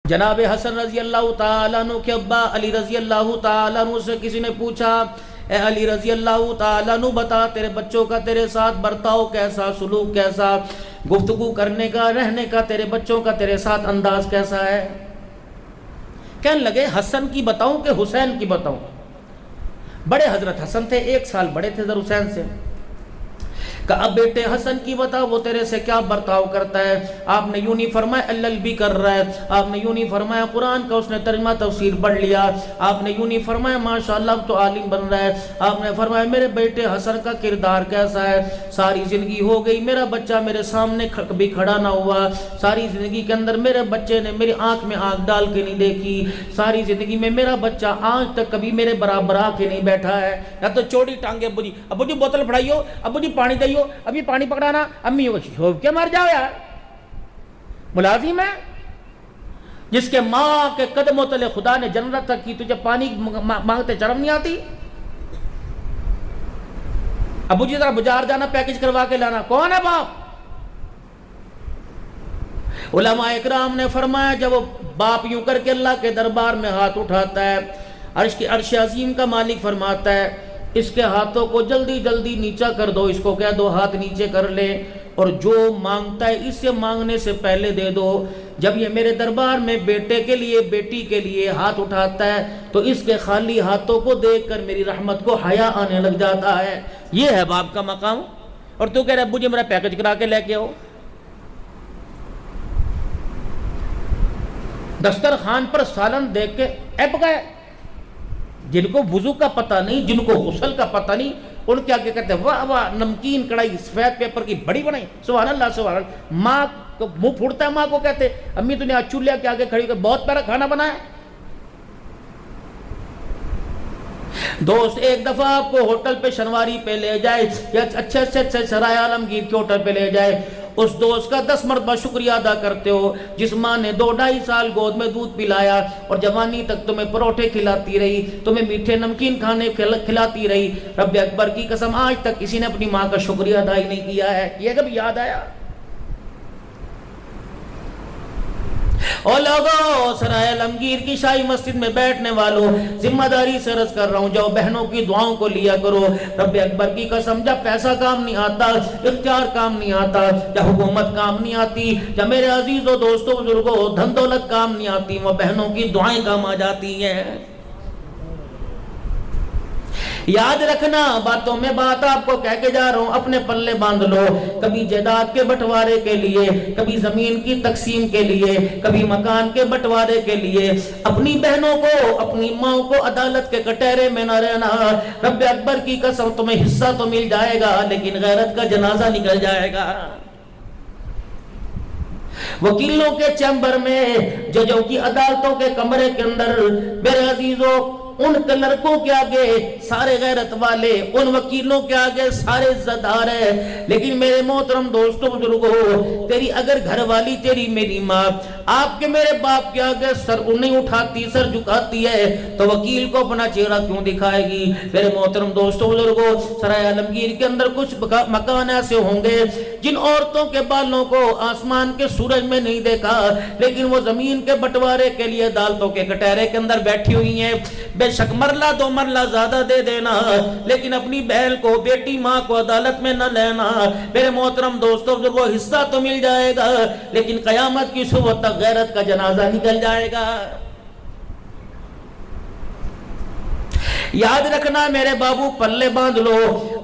جناب حسن رضی اللہ تعالیٰ عنہ کے ابا علی رضی اللہ تعالیٰ عنہ سے کسی نے پوچھا، اے علی رضی اللہ تعالیٰ عنہ بتا تیرے بچوں کا تیرے ساتھ برتاؤ کیسا، سلوک کیسا، گفتگو کرنے کا، رہنے کا، تیرے بچوں کا تیرے ساتھ انداز کیسا ہے؟ کہنے لگے حسن کی بتاؤں کہ حسین کی بتاؤں؟ بڑے حضرت حسن تھے، 1 سال بڑے تھے حضرت حسین سے۔ کہا اب بیٹے حسن کی بتا، وہ تیرے سے کیا برتاؤ کرتا ہے؟ آپ نے یوں نہیں فرمایا اللہ بھی کر رہا ہے، آپ نے یوں نہیں فرمایا قرآن کا اس نے ترجمہ تفسیر پڑھ لیا، آپ نے یوں نہیں فرمایا ماشاءاللہ اب تو عالم بن رہا ہے، آپ نے فرمایا میرے بیٹے حسن کا کردار کیسا ہے؟ ساری زندگی ہو گئی میرا بچہ میرے سامنے کبھی کھڑا نہ ہوا، ساری زندگی کے اندر میرے بچے نے میری آنکھ میں آنکھ ڈال کے نہیں دیکھی، ساری زندگی میں میرا بچہ آج تک کبھی میرے برابر آ کے نہیں بیٹھا ہے، یا تو چوڑی ٹانگے ابو جی بوتل پڑھائیو، ابو جی پانی دئیو، ابھی پانی پکڑانا، امی چھوپ کے مر جاؤ یار۔ ملازم ہے جس کے ماں کے قدموں تلے خدا نے جنت تک کی، تجھے پانی مانگتے شرم نہیں آتی؟ ابو جی ذرا بازار جانا پیکج کروا کے لانا، کون ہے باپ؟ علماء اکرام نے فرمایا جب وہ باپ یوں کر کے اللہ کے دربار میں ہاتھ اٹھاتا ہے، عرش عظیم کا مالک فرماتا ہے اس کے ہاتھوں کو جلدی جلدی نیچا کر دو، اس کو کہہ دو ہاتھ نیچے کر لے، اور جو مانگتا ہے اس سے مانگنے سے پہلے دے دو۔ جب یہ میرے دربار میں بیٹے کے لیے بیٹی کے لیے ہاتھ اٹھاتا ہے تو اس کے خالی ہاتھوں کو دیکھ کر میری رحمت کو حیا آنے لگ جاتا ہے۔ یہ ہے باپ کا مقام، اور تو کہہ رہے ابو جی میرا پیکج کرا کے لے کے آؤ۔ دسترخوان پر سالن دیکھ کے ایپ گئے، جن کو وضو کا پتہ نہیں، جن کو غسل کا پتہ نہیں، ان کے آگے کہتے ہیں واہ واہ نمکین کڑھائی سفید پیپر کی بڑی بنائی، سبحان اللہ سبحان اللہ۔ ماں کو منہ پھوڑتا ہے، ماں کو کہتے امی تو نے آج چولہے کے آگے کھڑی کر بہت پیارا کھانا بنایا۔ دوست ایک دفعہ آپ کو ہوٹل پہ شنواری پہ لے جائے یا اچھے اچھے سرائے عالمگیر کے ہوٹل پہ لے جائے، اس دوست کا 10 مرتبہ شکریہ ادا کرتے ہو جس ماں نے 2-2.5 سال گود میں دودھ پلایا اور جوانی تک تمہیں پروٹھے کھلاتی رہی، تمہیں میٹھے نمکین کھانے کھلاتی رہی۔ رب اکبر کی قسم آج تک کسی نے اپنی ماں کا شکریہ ادا ہی نہیں کیا ہے۔ یہ کبھی یاد آیا؟ اور لوگوں سرائے عالمگیر کی شاہی مسجد میں بیٹھنے والوں ذمہ داری سے عرض کر رہا ہوں جاؤ بہنوں کی دعاؤں کو لیا کرو۔ رب اکبر کی قسم جب پیسہ کام نہیں آتا، اختیار کام نہیں آتا، جب حکومت کام نہیں آتی، جب میرے عزیزوں دوستوں بزرگوں دھن دولت کام نہیں آتی، وہ بہنوں کی دعائیں کام آ جاتی ہیں۔ یاد رکھنا باتوں میں بات آپ کو کہہ کے جا رہا ہوں، اپنے پلے باندھ لو، کبھی جائیداد کے بٹوارے کے لیے، کبھی زمین کی تقسیم کے لیے، کبھی مکان کے بٹوارے کے لیے اپنی بہنوں کو اپنی ماں کو عدالت کے کٹہرے میں نہ رہنا۔ رب اکبر کی قسم تمہیں حصہ تو مل جائے گا لیکن غیرت کا جنازہ نکل جائے گا۔ وکیلوں کے چیمبر میں، ججوں کی عدالتوں کے کمرے کے اندر میرے عزیزوں ان لڑکوں کے آگے سارے غیرت والے، ان وکیلوں کے آگے سارے عزت دار ہیں، لیکن میرے محترم دوستوں بزرگوں تیری اگر گھر والی تیری میری ماں آپ کے میرے باپ کے آگے سر نہیں اٹھاتی، سر جھکاتی ہے تو وکیل کو اپنا چہرہ کیوں دکھائے گی؟ میرے محترم دوستوں بزرگوں سرائے عالمگیر کے اندر کچھ مکان ایسے ہوں گے جن عورتوں کے بالوں کو آسمان کے سورج میں نہیں دیکھا لیکن وہ زمین کے بٹوارے کے لیے عدالتوں کے کٹہرے کے اندر بیٹھی ہوئی ہیں۔ بے شک مرلہ 2 مرلہ زیادہ دے دینا لیکن اپنی بہن کو بیٹی ماں کو عدالت میں نہ لینا۔ میرے محترم دوستوں بزرگوں حصہ تو مل جائے گا لیکن قیامت کی صبح تک غیرت کا جنازہ نکل جائے گا۔ یاد رکھنا میرے بابو پلے باندھ لو،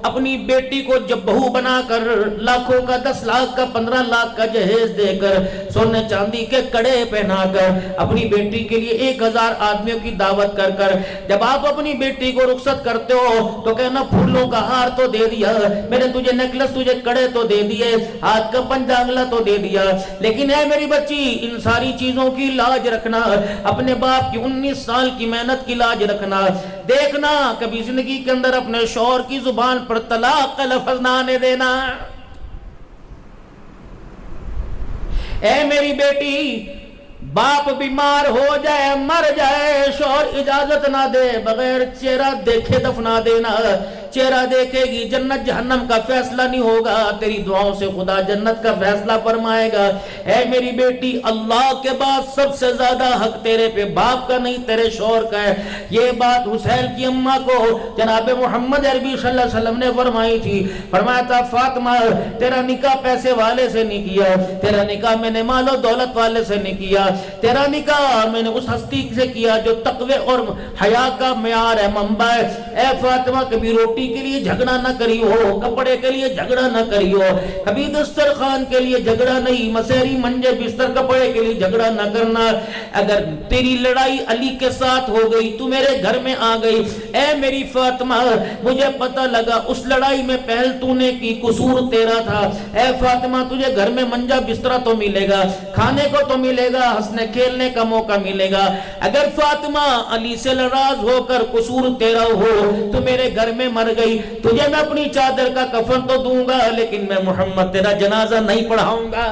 اپنی بیٹی کو جب بہو بنا کر لاکھوں کا 10 لاکھ کا 15 لاکھ کا جہیز دے کر سونے چاندی کے کڑے پہنا کر اپنی بیٹی کے لیے 1000 آدمیوں کی دعوت کر کر جب آپ اپنی بیٹی کو رخصت کرتے ہو تو کہنا پھولوں کا ہار تو دے دیا میں نے تجھے، نیکلس تجھے کڑے تو دے دیے، ہاتھ کا پنجہ انگلا تو دے دیا، لیکن اے میری بچی ان ساری چیزوں کی لاج رکھنا، اپنے باپ کی 19 سال کی محنت کی لاج رکھنا۔ دیکھنا کبھی زندگی کے اندر اپنے شوہر کی زبان پر طلاق کا لفظ نہ آنے دینا۔ اے میری بیٹی باپ بیمار ہو جائے مر جائے شوہر اجازت نہ دے بغیر چہرہ دیکھے دفنا دینا۔ چہرہ دیکھے گی، جنت جہنم کا فیصلہ نہیں ہوگا، تیری دعاؤں سے خدا جنت کا فیصلہ فرمائے گا۔ اے میری بیٹی، اللہ کے بعد سب سے زیادہ حق تیرے پہ باپ کا نہیں تیرے شوہر کا ہے۔ یہ بات حسین کی اماں کو جناب محمد عربی صلی اللہ علیہ وسلم نے فرمائی تھی۔ فرمایا تھا فاطمہ تیرا نکاح پیسے والے سے نہیں کیا، تیرا نکاح میں نے مال و دولت والے سے نہیں کیا، تیرا نکاح میں نے اس ہستی سے کیا جو تقوی اور حیا کا معیار ہے، منبع ہے۔ اے فاطمہ کبھی روٹی کے لیے جھگڑا نہ کری ہو، کپڑے کے لیے جھگڑا نہ کری ہو، کبھی دسترخوان کے لیے جھگڑا نہیں، مسیری منجے بستر کپڑے کے لیے جھگڑا نہ کرنا۔ اگر تیری لڑائی علی کے ساتھ ہو گئی، تو میرے گھر میں آ گئی، اے میری فاطمہ مجھے پتہ لگا اس لڑائی میں پہل تو نے کی، قصور تیرا تھا۔ اے فاطمہ تجھے گھر میں منجا بسترا تو ملے گا، کھانے کو تو ملے گا، ہنسنے کھیلنے کا موقع ملے گا۔ اگر فاطمہ علی سے ناراض ہو کر قصور تیرا ہو تو میرے گھر میں مر گئی، تجھے میں اپنی چادر کا کفن تو دوں گا لیکن میں محمد تیرا جنازہ نہیں پڑھاؤں گا۔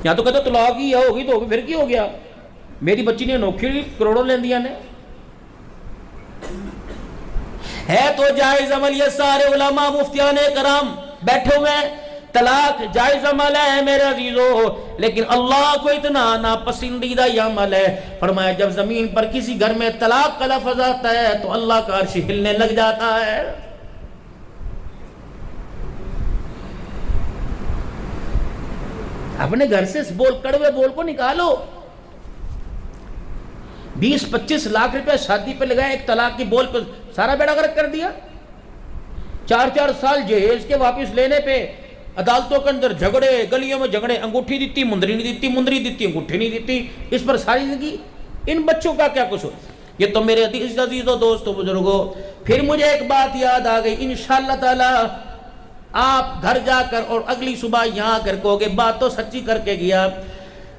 یا تو کہتے طلاق ہی ہوگی تو ہوگی، پھر کی ہو گیا؟ میری بچی نے نوکری کروڑوں لین دیا نے ہے تو جائز عمل۔ یہ سارے علماء مفتیان کرام بیٹھے ہوئے ہیں، طلاق جائز عمل ہے میرے عزیزو، لیکن اللہ کو اتنا ناپسندیدہ یہ عمل ہے۔ فرمایا جب زمین پر کسی گھر میں طلاق کا لفظ آتا ہے تو اللہ کا عرش ہلنے لگ جاتا ہے۔ اپنے گھر سے اس کڑوے بول کو نکالو۔ 20-25 لاکھ روپے شادی پہ لگائے، ایک طلاق کی بول پہ سارا بیڑا غرق کر دیا۔ 4 سال جہیز کے واپس لینے پہ عدالتوں کے اندر جھگڑے، گلیوں میں جھگڑے، انگوٹھی دیتی مندری نہیں دیتی، مندری دیتی انگوٹھی نہیں دیتی، اس پر ساری زندگی۔ ان بچوں کا کیا قصور؟ یہ تو میرے عزیزوں دوستوں بزرگوں۔ پھر مجھے ایک بات یاد آ گئی، انشاءاللہ تعالی آپ گھر جا کر اور اگلی صبح یہاں کر کہو گے بات تو سچی کر کے گیا۔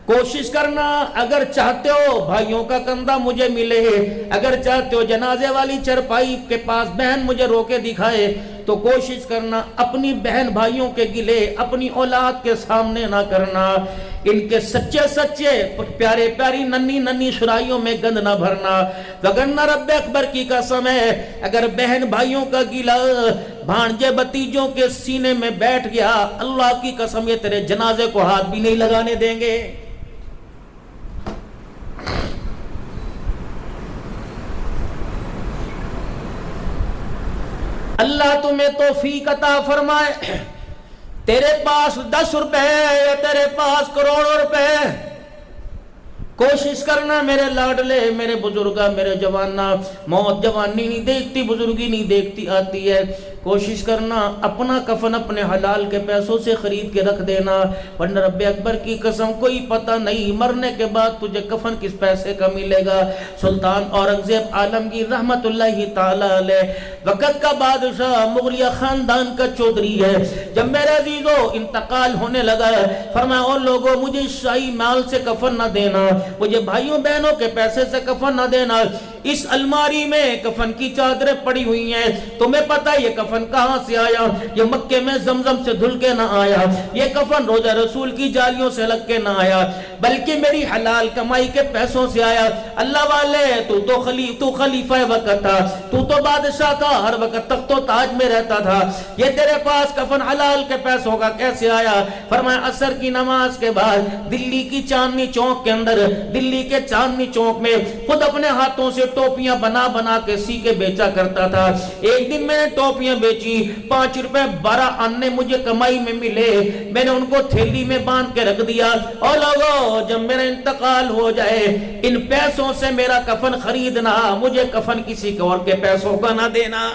کوشش کرنا اگر چاہتے ہو بھائیوں کا کندھا مجھے ملے، اگر چاہتے ہو جنازے والی چرپائی کے پاس بہن مجھے رو کے دکھائے، تو کوشش کرنا اپنی بہن بھائیوں کے گلے اپنی اولاد کے سامنے نہ کرنا، ان کے سچے پیارے پیاری ننھی شرائیوں میں گند نہ بھرنا، وگرنہ رب اکبر کی قسم ہے اگر بہن بھائیوں کا گلا بھانجے بتیجوں کے سینے میں بیٹھ گیا، اللہ کی قسم یہ تیرے جنازے کو ہاتھ بھی نہیں لگانے دیں گے۔ اللہ تمہیں توفیق عطا فرمائے۔ تیرے پاس 10 روپے یا تیرے پاس کروڑوں روپے، کوشش کرنا میرے لاڈلے، میرے بزرگا، میرے جوانا، موت جوانی نہیں دیکھتی، بزرگی نہیں دیکھتی آتی ہے۔ کوشش کرنا اپنا کفن اپنے حلال کے پیسوں سے خرید کے رکھ دینا، ورنہ رب اکبر کی قسم کوئی پتہ نہیں مرنے کے بعد تجھے کفن کس پیسے کا ملے گا۔ سلطان اورنگزیب عالمگیر رحمت اللہ تعالی علیہ وقت کا بادشاہ، مغلیہ خاندان کا چودھری ہے۔ جب میرے عزیزو انتقال ہونے لگا، فرمایا اور لوگوں مجھے شاہی مال سے کفن نہ دینا، مجھے بھائیوں بہنوں کے پیسے سے کفن نہ دینا، اس الماری میں کفن کی چادریں پڑی ہوئی ہیں، تمہیں پتہ یہ کفن کہاں سے آیا؟ یہ مکے میں زمزم سے دھل کے نہ آیا، یہ کفن روضہ رسول کی جالیوں سے لگ کے نہ آیا، بلکہ میری حلال کمائی کے پیسوں سے آیا۔ اللہ والے تو خلیفہ وقت تھا، تو بادشاہ تھا، ہر وقت تخت و تاج میں رہتا تھا، یہ تیرے پاس کفن حلال کے پیسوں کا کیسے آیا؟ فرمایا عصر کی نماز کے بعد دلی کی چاندنی چوک کے اندر، دلی کے چاندنی چوک میں خود اپنے ہاتھوں سے ٹوپیاں بنا کے سی کے بیچا کرتا تھا۔ ایک دن میں نے ٹوپیاں بیچی، 5 روپے 12 آنے مجھے کمائی میں ملے، میں نے ان کو تھیلی میں باندھ کے رکھ دیا، اور لوگوں جب میرا انتقال ہو جائے ان پیسوں سے میرا کفن خریدنا، مجھے کفن کسی اور کے پیسوں کا نہ دینا۔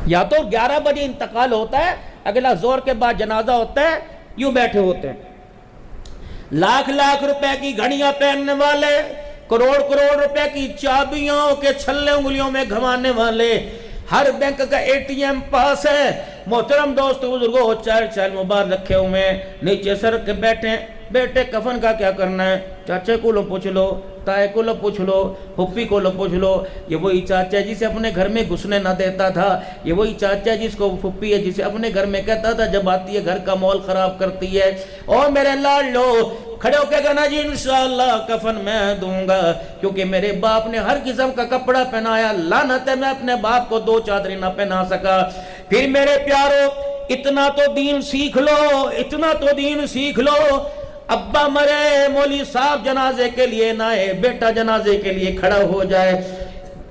یا تو 11 بجے انتقال ہوتا ہے، اگلا زور کے بعد جنازہ ہوتا ہے، یوں بیٹھے ہوتے ہیں، لاکھ روپے کی گھڑیاں پہننے والے، کروڑ روپے کی چابیوں کے چھلے انگلیوں میں گھمانے والے، ہر بینک کا ATM پاس ہے۔ محترم دوستو بزرگوں، چائل مبارک رکھے ہوئے ہیں، نیچے سر کے بیٹے کفن کا کیا کرنا ہے؟ چاچے کو لو پوچھ لو، تائے کو لو پوچھ لو، پھپھی کو لو پوچھ لو۔ یہ وہی چاچا جسے اپنے گھر میں گھسنے نہ دیتا تھا، یہ وہی چاچا جس کو پھپھی ہے جسے اپنے گھر میں کہتا تھا جب آتی ہے گھر کا ماحول خراب کرتی ہے۔ اور میرے لاڈلو کھڑے ہو کے کہنا جی انشاءاللہ کفن میں دوں گا، کیونکہ میرے باپ نے ہر قسم کا کپڑا پہنایا، لعنت ہے میں اپنے باپ کو 2 چادریں نہ پہنا سکا۔ پھر میرے پیارو اتنا تو دین سیکھ لو، اتنا تو دین سیکھ لو، ابا مرے مولوی صاحب جنازے کے لیے نہ آئے، بیٹا جنازے کے لیے کھڑا ہو جائے،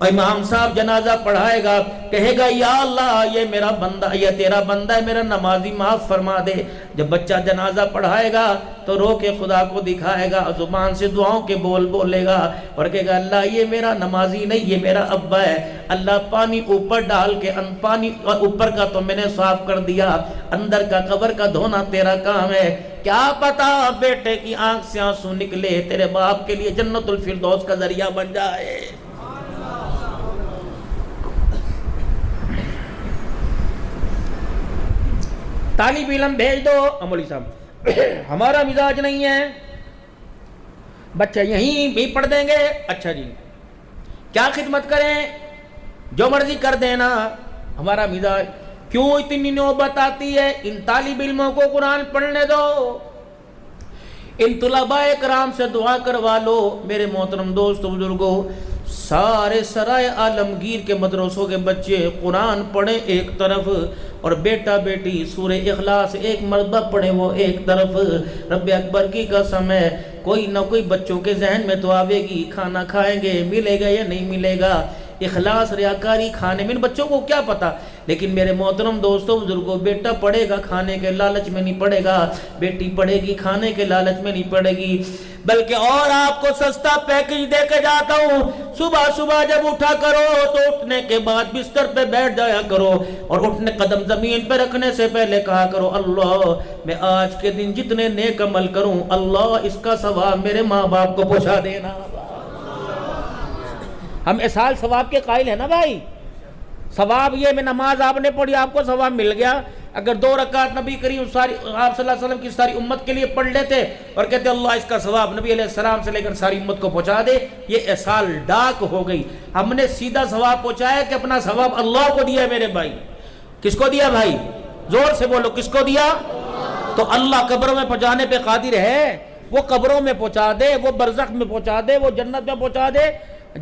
امام صاحب جنازہ پڑھائے گا، کہے گا یا اللہ یہ میرا بندہ، یہ تیرا بندہ ہے، میرا نمازی معاف فرما دے۔ جب بچہ جنازہ پڑھائے گا تو رو کے خدا کو دکھائے گا، زبان سے دعاؤں کے بول بولے گا اور کہے گا اللہ یہ میرا نمازی نہیں، یہ میرا ابا ہے، اللہ پانی اوپر ڈال کے، پانی اوپر کا تو میں نے صاف کر دیا، اندر کا قبر کا دھونا تیرا کام ہے، کیا پتا بیٹے کی آنکھ سے آنسو نکلے تیرے باپ کے لیے جنت الفردوس کا ذریعہ بن جائے۔ طالب علم بھیج دو، مولوی صاحب ہمارا مزاج نہیں ہے، بچے یہیں بھی پڑھ دیں گے، اچھا جی کیا خدمت کریں، جو مرضی کر دینا، ہمارا مزاج۔ کیوں اتنی نوبت آتی ہے؟ ان طالب علموں کو قرآن پڑھنے دو، ان طلباء کرام سے دعا کروا لو۔ میرے محترم دوستو بزرگو، سارے سرائے عالمگیر کے مدرسوں کے بچے قرآن پڑھیں ایک طرف، اور بیٹا بیٹی سورہ اخلاص ایک مرتبہ پڑھیں وہ ایک طرف۔ رب اکبر کی قسم ہے کوئی نہ کوئی بچوں کے ذہن میں تو آوے گی، کھانا کھائیں گے ملے گا یا نہیں ملے گا، اخلاص ریاکاری کھانے میں، ان بچوں کو کیا پتا۔ لیکن میرے محترم دوستوں بزرگوں، بیٹا پڑھے گا کھانے کے لالچ میں نہیں پڑھے گا، بیٹی پڑھے گی کھانے کے لالچ میں نہیں پڑھے گی، بلکہ اور آپ کو سستا پیکج دے کے جاتا ہوں، صبح صبح جب اٹھا کرو تو اٹھنے کے بعد بستر پہ بیٹھ جایا کرو، اور اٹھنے قدم زمین پہ رکھنے سے پہلے کہا کرو اللہ میں آج کے دن جتنے نیک عمل کروں اللہ اس کا ثواب میرے ماں باپ کو پہنچا دینا۔ ہم اصال ثواب کے قائل ہیں نا بھائی، ثواب یہ میں نماز آپ نے پڑھی آپ کو ثواب مل گیا، اگر 2 رکعت نبی کریم آپ صلی اللہ علیہ وسلم کی ساری امت کے لیے پڑھ لیتے اور کہتے اللہ اس کا ثواب نبی علیہ السلام سے لے کر ساری امت کو پہنچا دے، یہ اصال ڈاک ہو گئی۔ ہم نے سیدھا ثواب پہنچایا کہ اپنا ثواب اللہ کو دیا ہے میرے بھائی۔ کس کو دیا بھائی؟ زور سے بولو، کس کو دیا؟ تو اللہ قبروں میں پہنچانے پہ قادر ہے، وہ قبروں میں پہنچا دے، وہ برزخ میں پہنچا دے، وہ جنت میں پہنچا دے۔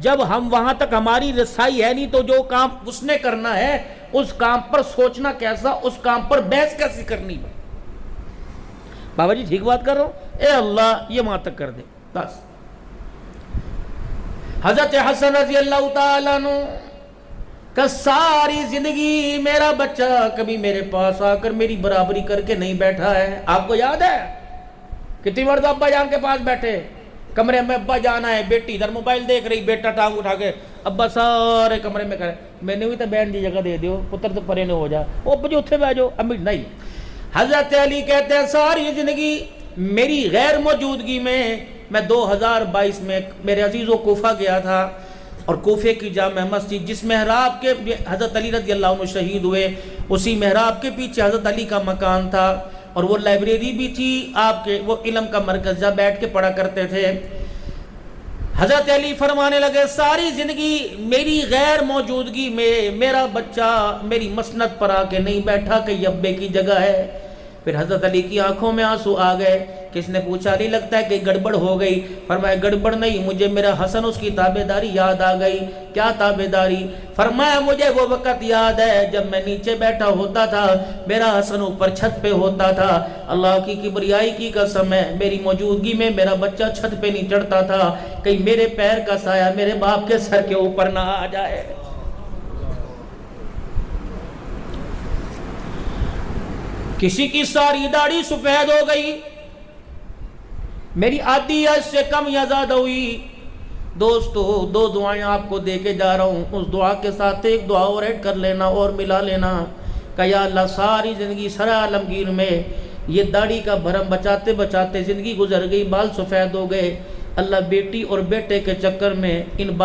جب ہم وہاں تک ہماری رسائی ہے نہیں تو جو کام اس نے کرنا ہے اس کام پر سوچنا کیسا، اس کام پر بحث کیسی کرنی۔ بابا جی ٹھیک بات کر رہا ہوں، اے اللہ یہ وہاں تک کر دے بس۔ حضرت حسن رضی اللہ تعالیٰ عنہ کہ ساری زندگی میرا بچہ کبھی میرے پاس آ کر میری برابری کر کے نہیں بیٹھا ہے۔ آپ کو یاد ہے کتنی مرتبہ ابا جان کے پاس بیٹھے، کمرے میں ابا جانا ہے، بیٹی ادھر موبائل دیکھ رہی، بیٹا ٹانگ اٹھا کے ابا سارے کمرے میں کرے، میں نے بھی تو بہن دی جگہ دے دیو، پتر تو پرے نہ ہو جا، وہ بجے اتھے بیٹھ جاؤ، امی نہیں۔ حضرت علی کہتے ہیں ساری زندگی میری غیر موجودگی میں 2022 میں میرے عزیزوں کوفہ گیا تھا، اور کوفے کی جامع مسجد جس محراب کے حضرت علی رضی اللہ عنہ شہید ہوئے، اسی محراب کے پیچھے حضرت علی کا مکان تھا، اور وہ لائبریری بھی تھی آپ کے، وہ علم کا مرکز جہاں بیٹھ کے پڑھا کرتے تھے۔ حضرت علی فرمانے لگے ساری زندگی میری غیر موجودگی میں میرا بچہ میری مسند پر آ کے نہیں بیٹھا کہ یہ ابے کی جگہ ہے۔ پھر حضرت علی کی آنکھوں میں آنسو آ گئے، کس نے پوچھا علی لگتا ہے کہ گڑبڑ ہو گئی؟ فرمایا گڑبڑ نہیں، مجھے میرا حسن اس کی تابعداری یاد آ گئی۔ کیا تابعداری؟ فرمایا مجھے وہ وقت یاد ہے جب میں نیچے بیٹھا ہوتا تھا، میرا حسن اوپر چھت پہ ہوتا تھا، اللہ کی کبریائی کی قسم ہے میری موجودگی میں میرا بچہ چھت پہ نہیں چڑھتا تھا، کہیں میرے پیر کا سایہ میرے باپ کے سر کے اوپر نہ آ جائے۔ کسی کی ساری داڑھی سفید ہو گئی، میری آدھی یا اس سے کم یا زیادہ ہوئی۔ دوستو 2 دعائیں آپ کو دے کے جا رہا ہوں، اس دعا کے ساتھ ایک دعا اور ایڈ کر لینا اور ملا لینا کہ یا اللہ ساری زندگی سر عالمگیر میں یہ داڑھی کا بھرم بچاتے بچاتے زندگی گزر گئی، بال سفید ہو گئے، اللہ بیٹی اور بیٹے کے چکر میں ان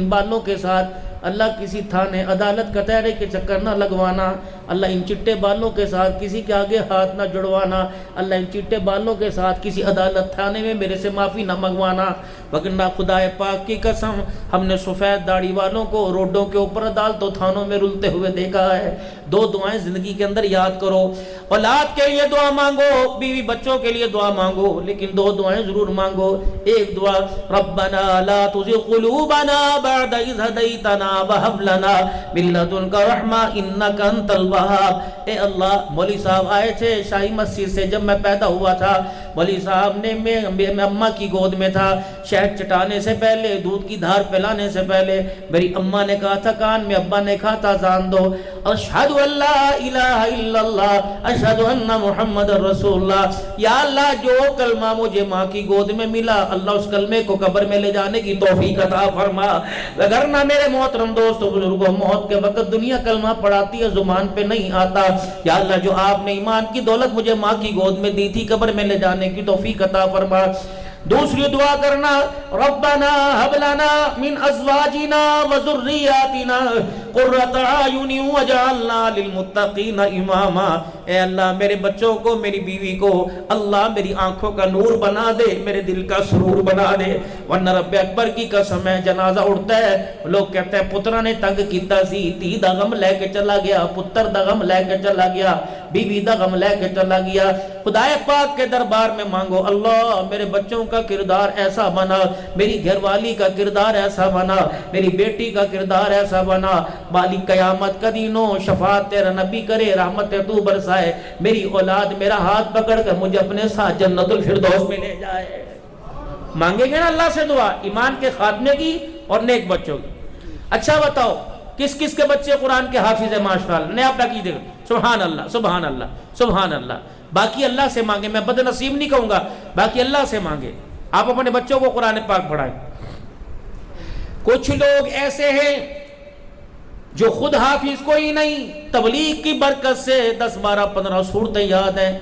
بالوں کے ساتھ اللہ کسی تھانے عدالت کچہری کے چکر نہ لگوانا، اللہ ان چٹے بالوں کے ساتھ کسی کے آگے ہاتھ نہ جڑوانا، اللہ ان چٹے بالوں کے ساتھ کسی عدالت تھانے میں میرے سے معافی نہ منگوانا، وگرنہ خدا پاک کی قسم ہم نے سفید داڑھی والوں کو روڈوں کے اوپر عدالتوں تھانوں میں رلتے ہوئے دیکھا ہے۔ دو دعائیں زندگی کے اندر یاد کرو، اولاد کے لیے دعا مانگو، بیوی بچوں کے لیے دعا مانگو، لیکن دو دعائیں ضرور مانگو۔ ایک دعا ربنا لا تزغ قلوبنا بعد اذ ہدیتنا وہب لنا من لدنک رحمہ انک انت الوہاب۔ اے اللہ، مولوی صاحب آئے تھے شاہی مسجد سے جب میں پیدا ہوا تھا، مولوی صاحب نے میں اماں کی گود میں تھا، شہد چٹانے سے پہلے، دودھ کی دھار پلانے سے پہلے میری اماں نے کہا تھا کان میں، ابا نے کہا تھا زان دو، اشہد ان لا الہ الا اللہ اشہد ان محمد رسول اللہ۔ یا اللہ جو کلمہ مجھے ماں کی گود میں ملا، اللہ اس کلمے کو قبر میں لے جانے کی توفیق عطا فرما۔ وگرنہ میرے محترم دوستو بزرگوں، موت کے وقت دنیا کلمہ پڑھاتی ہے، زبان پہ نہیں آتا۔ یا اللہ جو آپ نے ایمان کی دولت مجھے ماں کی گود میں دی تھی، قبر میں لے جانے کی توفیق عطا فرما۔ دوسری دعا کرنا ربنا هب لنا من ازواجنا وذرياتنا قرۃ اعین واجعلنا للمتقین اماما۔ اے اللہ میرے بچوں کو، میری بیوی کو اللہ میری آنکھوں کا نور بنا دے، میرے دل کا سرور بنا دے۔ ورنہ رب اکبر کی قسم ہے، جنازہ اڑتا ہے، لوگ کہتے ہیں پترا نے تنگ کیتا سی، تی دا غم لے کے چلا گیا، پتر دا غم لے کے چلا گیا، بیوی دا غم لے کے چلا گیا۔ خدا پاک کے دربار میں مانگو، اللہ میرے بچوں کا کردار ایسا بنا، میری گھر والی کا کردار ایسا بنا، میری بیٹی کا کردار ایسا بنا، مالک قیامت کا دن ہو، شفاعت تیرا نبی کرے، رحمت تو برسائے، میری اولاد میرا ہاتھ پکڑ کر مجھے اپنے ساتھ جنت الفردوس میں لے جائے۔ مانگیں گے نا اللہ سے دعا ایمان کے خاتمے کی اور نیک بچوں کی۔ اچھا بتاؤ کس کس کے بچے قرآن کے حافظ ہیں؟ ماشاءاللہ، نیا پیکی دے گا، سبحان اللہ سبحان اللہ سبحان اللہ۔ باقی اللہ سے مانگے، میں بد نصیب نہیں کہوں گا، باقی اللہ سے مانگے، آپ اپنے بچوں کو قرآن پاک پڑھائیں۔ کچھ لوگ ایسے ہیں جو خود حافظ کوئی نہیں، تبلیغ کی برکت سے 10 12 15 صورتیں یاد ہیں،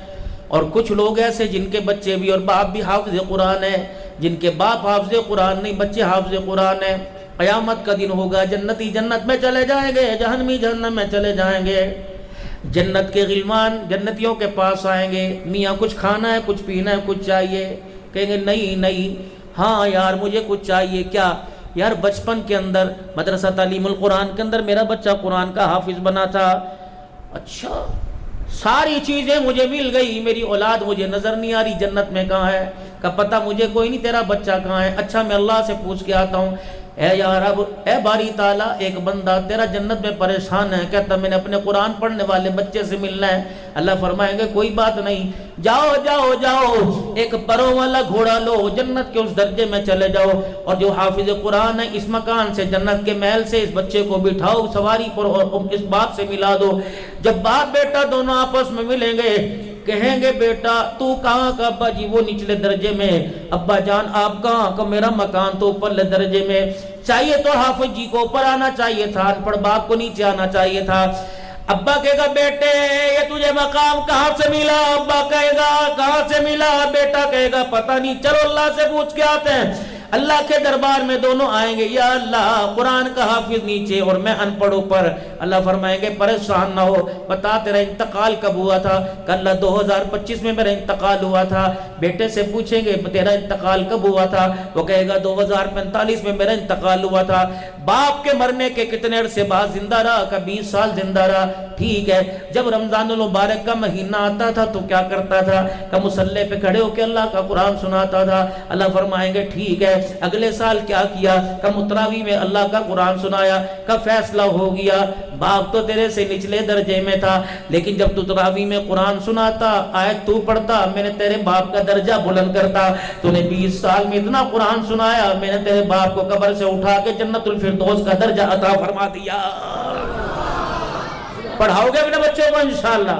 اور کچھ لوگ ایسے جن کے بچے بھی اور باپ بھی حافظ قرآن ہیں، جن کے باپ حافظ قرآن نہیں، بچے حافظ قرآن ہیں۔ قیامت کا دن ہوگا، جنتی جنت میں چلے جائیں گے، جہنمی جہنم میں چلے جائیں گے۔ جنت کے غلمان جنتیوں کے پاس آئیں گے، میاں کچھ کھانا ہے، کچھ پینا ہے، کچھ چاہیے؟ کہیں گے نہیں نہیں، ہاں یار مجھے کچھ چاہیے۔ کیا یار؟ بچپن کے اندر مدرسہ تعلیم القرآن کے اندر میرا بچہ قرآن کا حافظ بنا تھا۔ اچھا ساری چیزیں مجھے مل گئی، میری اولاد مجھے نظر نہیں آ رہی، جنت میں کہاں ہے؟ کہ پتہ مجھے کوئی نہیں، تیرا بچہ کہاں ہے؟ اچھا میں اللہ سے پوچھ کے آتا ہوں۔ اے یا رب، اے باری تعالیٰ، ایک بندہ تیرا جنت میں پریشان ہے، کہتا میں نے اپنے قرآن پڑھنے والے بچے سے ملنا ہے۔ اللہ فرمائیں گے کوئی بات نہیں، جاؤ جاؤ جاؤ، ایک پروں والا گھوڑا لو، جنت کے اس درجے میں چلے جاؤ، اور جو حافظ قرآن ہے اس مکان سے، جنت کے محل سے اس بچے کو بٹھاؤ سواری پر اور اس باپ سے ملا دو۔ جب باپ بیٹا دونوں آپس میں ملیں گے، کہیں گے بیٹا تو کہاں کا؟ ابا جی وہ نچلے درجے میں۔ ابا جان آپ کہاں کا؟ میرا مکان تو اوپر درجے میں۔ چاہیے تو حافظ جی کو اوپر آنا چاہیے تھا، ان پڑھ باپ کو نیچے آنا چاہیے تھا۔ ابا کہے گا بیٹے یہ تجھے مقام کہاں سے ملا؟ ابا کہے گا کہاں سے ملا؟ بیٹا کہے گا پتہ نہیں، چلو اللہ سے پوچھ کے آتے ہیں۔ اللہ کے دربار میں دونوں آئیں گے، یا اللہ قرآن کا حافظ نیچے اور میں ان پڑھ اوپر۔ اللہ فرمائیں گے پریشان نہ ہو، بتا تیرا انتقال کب ہوا تھا؟ کہ اللہ 2025 میں میرا انتقال ہوا تھا۔ بیٹے سے پوچھیں گے تیرا انتقال کب ہوا تھا؟ وہ کہے گا 2045 میں میرا انتقال ہوا تھا۔ باپ کے مرنے کے کتنے عرصے بعد زندہ رہا؟ کہ 20 سال زندہ رہا۔ ٹھیک ہے، جب رمضان المبارک کا مہینہ آتا تھا تو کیا کرتا تھا؟ کہ مصلی پہ کھڑے ہو کے اللہ کا قرآن سناتا تھا۔ اللہ فرمائیں گے ٹھیک ہے، اگلے سال کیا کیا؟ کہ متراوی میں اللہ کا قرآن سنایا، کا فیصلہ ہو گیا۔ باپ تو تیرے سے نچلے درجے میں تھا، لیکن جب تو تراوی میں قرآن سناتا، آیت تو پڑھتا، میں نے تیرے باپ کا درجہ بلند کرتا۔ تو نے 20 سال میں اتنا قرآن سنایا، میں نے تیرے باپ کو قبر سے اٹھا کے جنت الفردوس کا درجہ عطا فرما دیا۔ پڑھاؤ گے اپنے بچوں کو انشاءاللہ،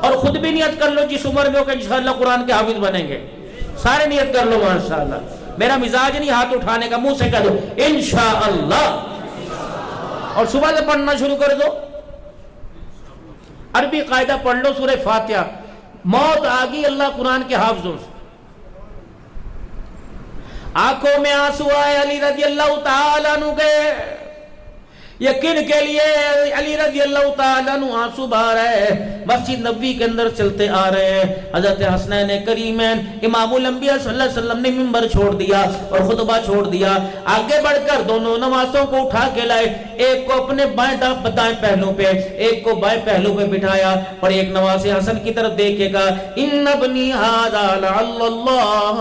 اور خود بھی نیت کر لو جس عمر میں ہو کہ انشاءاللہ قرآن کے حافظ بنیں گے۔ سارے نیت کر لو ماشاءاللہ۔ میرا مزاج نہیں ہاتھ اٹھانے کا، منہ سے کہہ دو انشاءاللہ، اور صبح سے پڑھنا شروع کر دو۔ عربی قاعدہ پڑھ لو، سورہ فاتحہ، موت آگی اللہ قرآن کے حافظوں سے۔ آنکھوں میں آنسو آئے علی رضی اللہ تعالیٰ عنہ کے، یہ کن کے لیے؟ علی رضی اللہ تعالیٰ عنہ آنسو بہا رہے ہیں، مسجد نبوی کے اندر چلتے آ رہے ہیں، حضرت حسنین کریمین امام الانبیاء صلی اللہ علیہ وسلم نے منبر چھوڑ دیا اور خطبہ چھوڑ دیا، آگے بڑھ کر دونوں نواسوں کو اٹھا کے لائے، ایک کو اپنے دائیں پہلو پہ، ایک کو بائیں پہلو پہ بٹھایا، اور ایک نواز حسن کی طرف دیکھ کے کہا ان ابنی ھذا لعل اللہ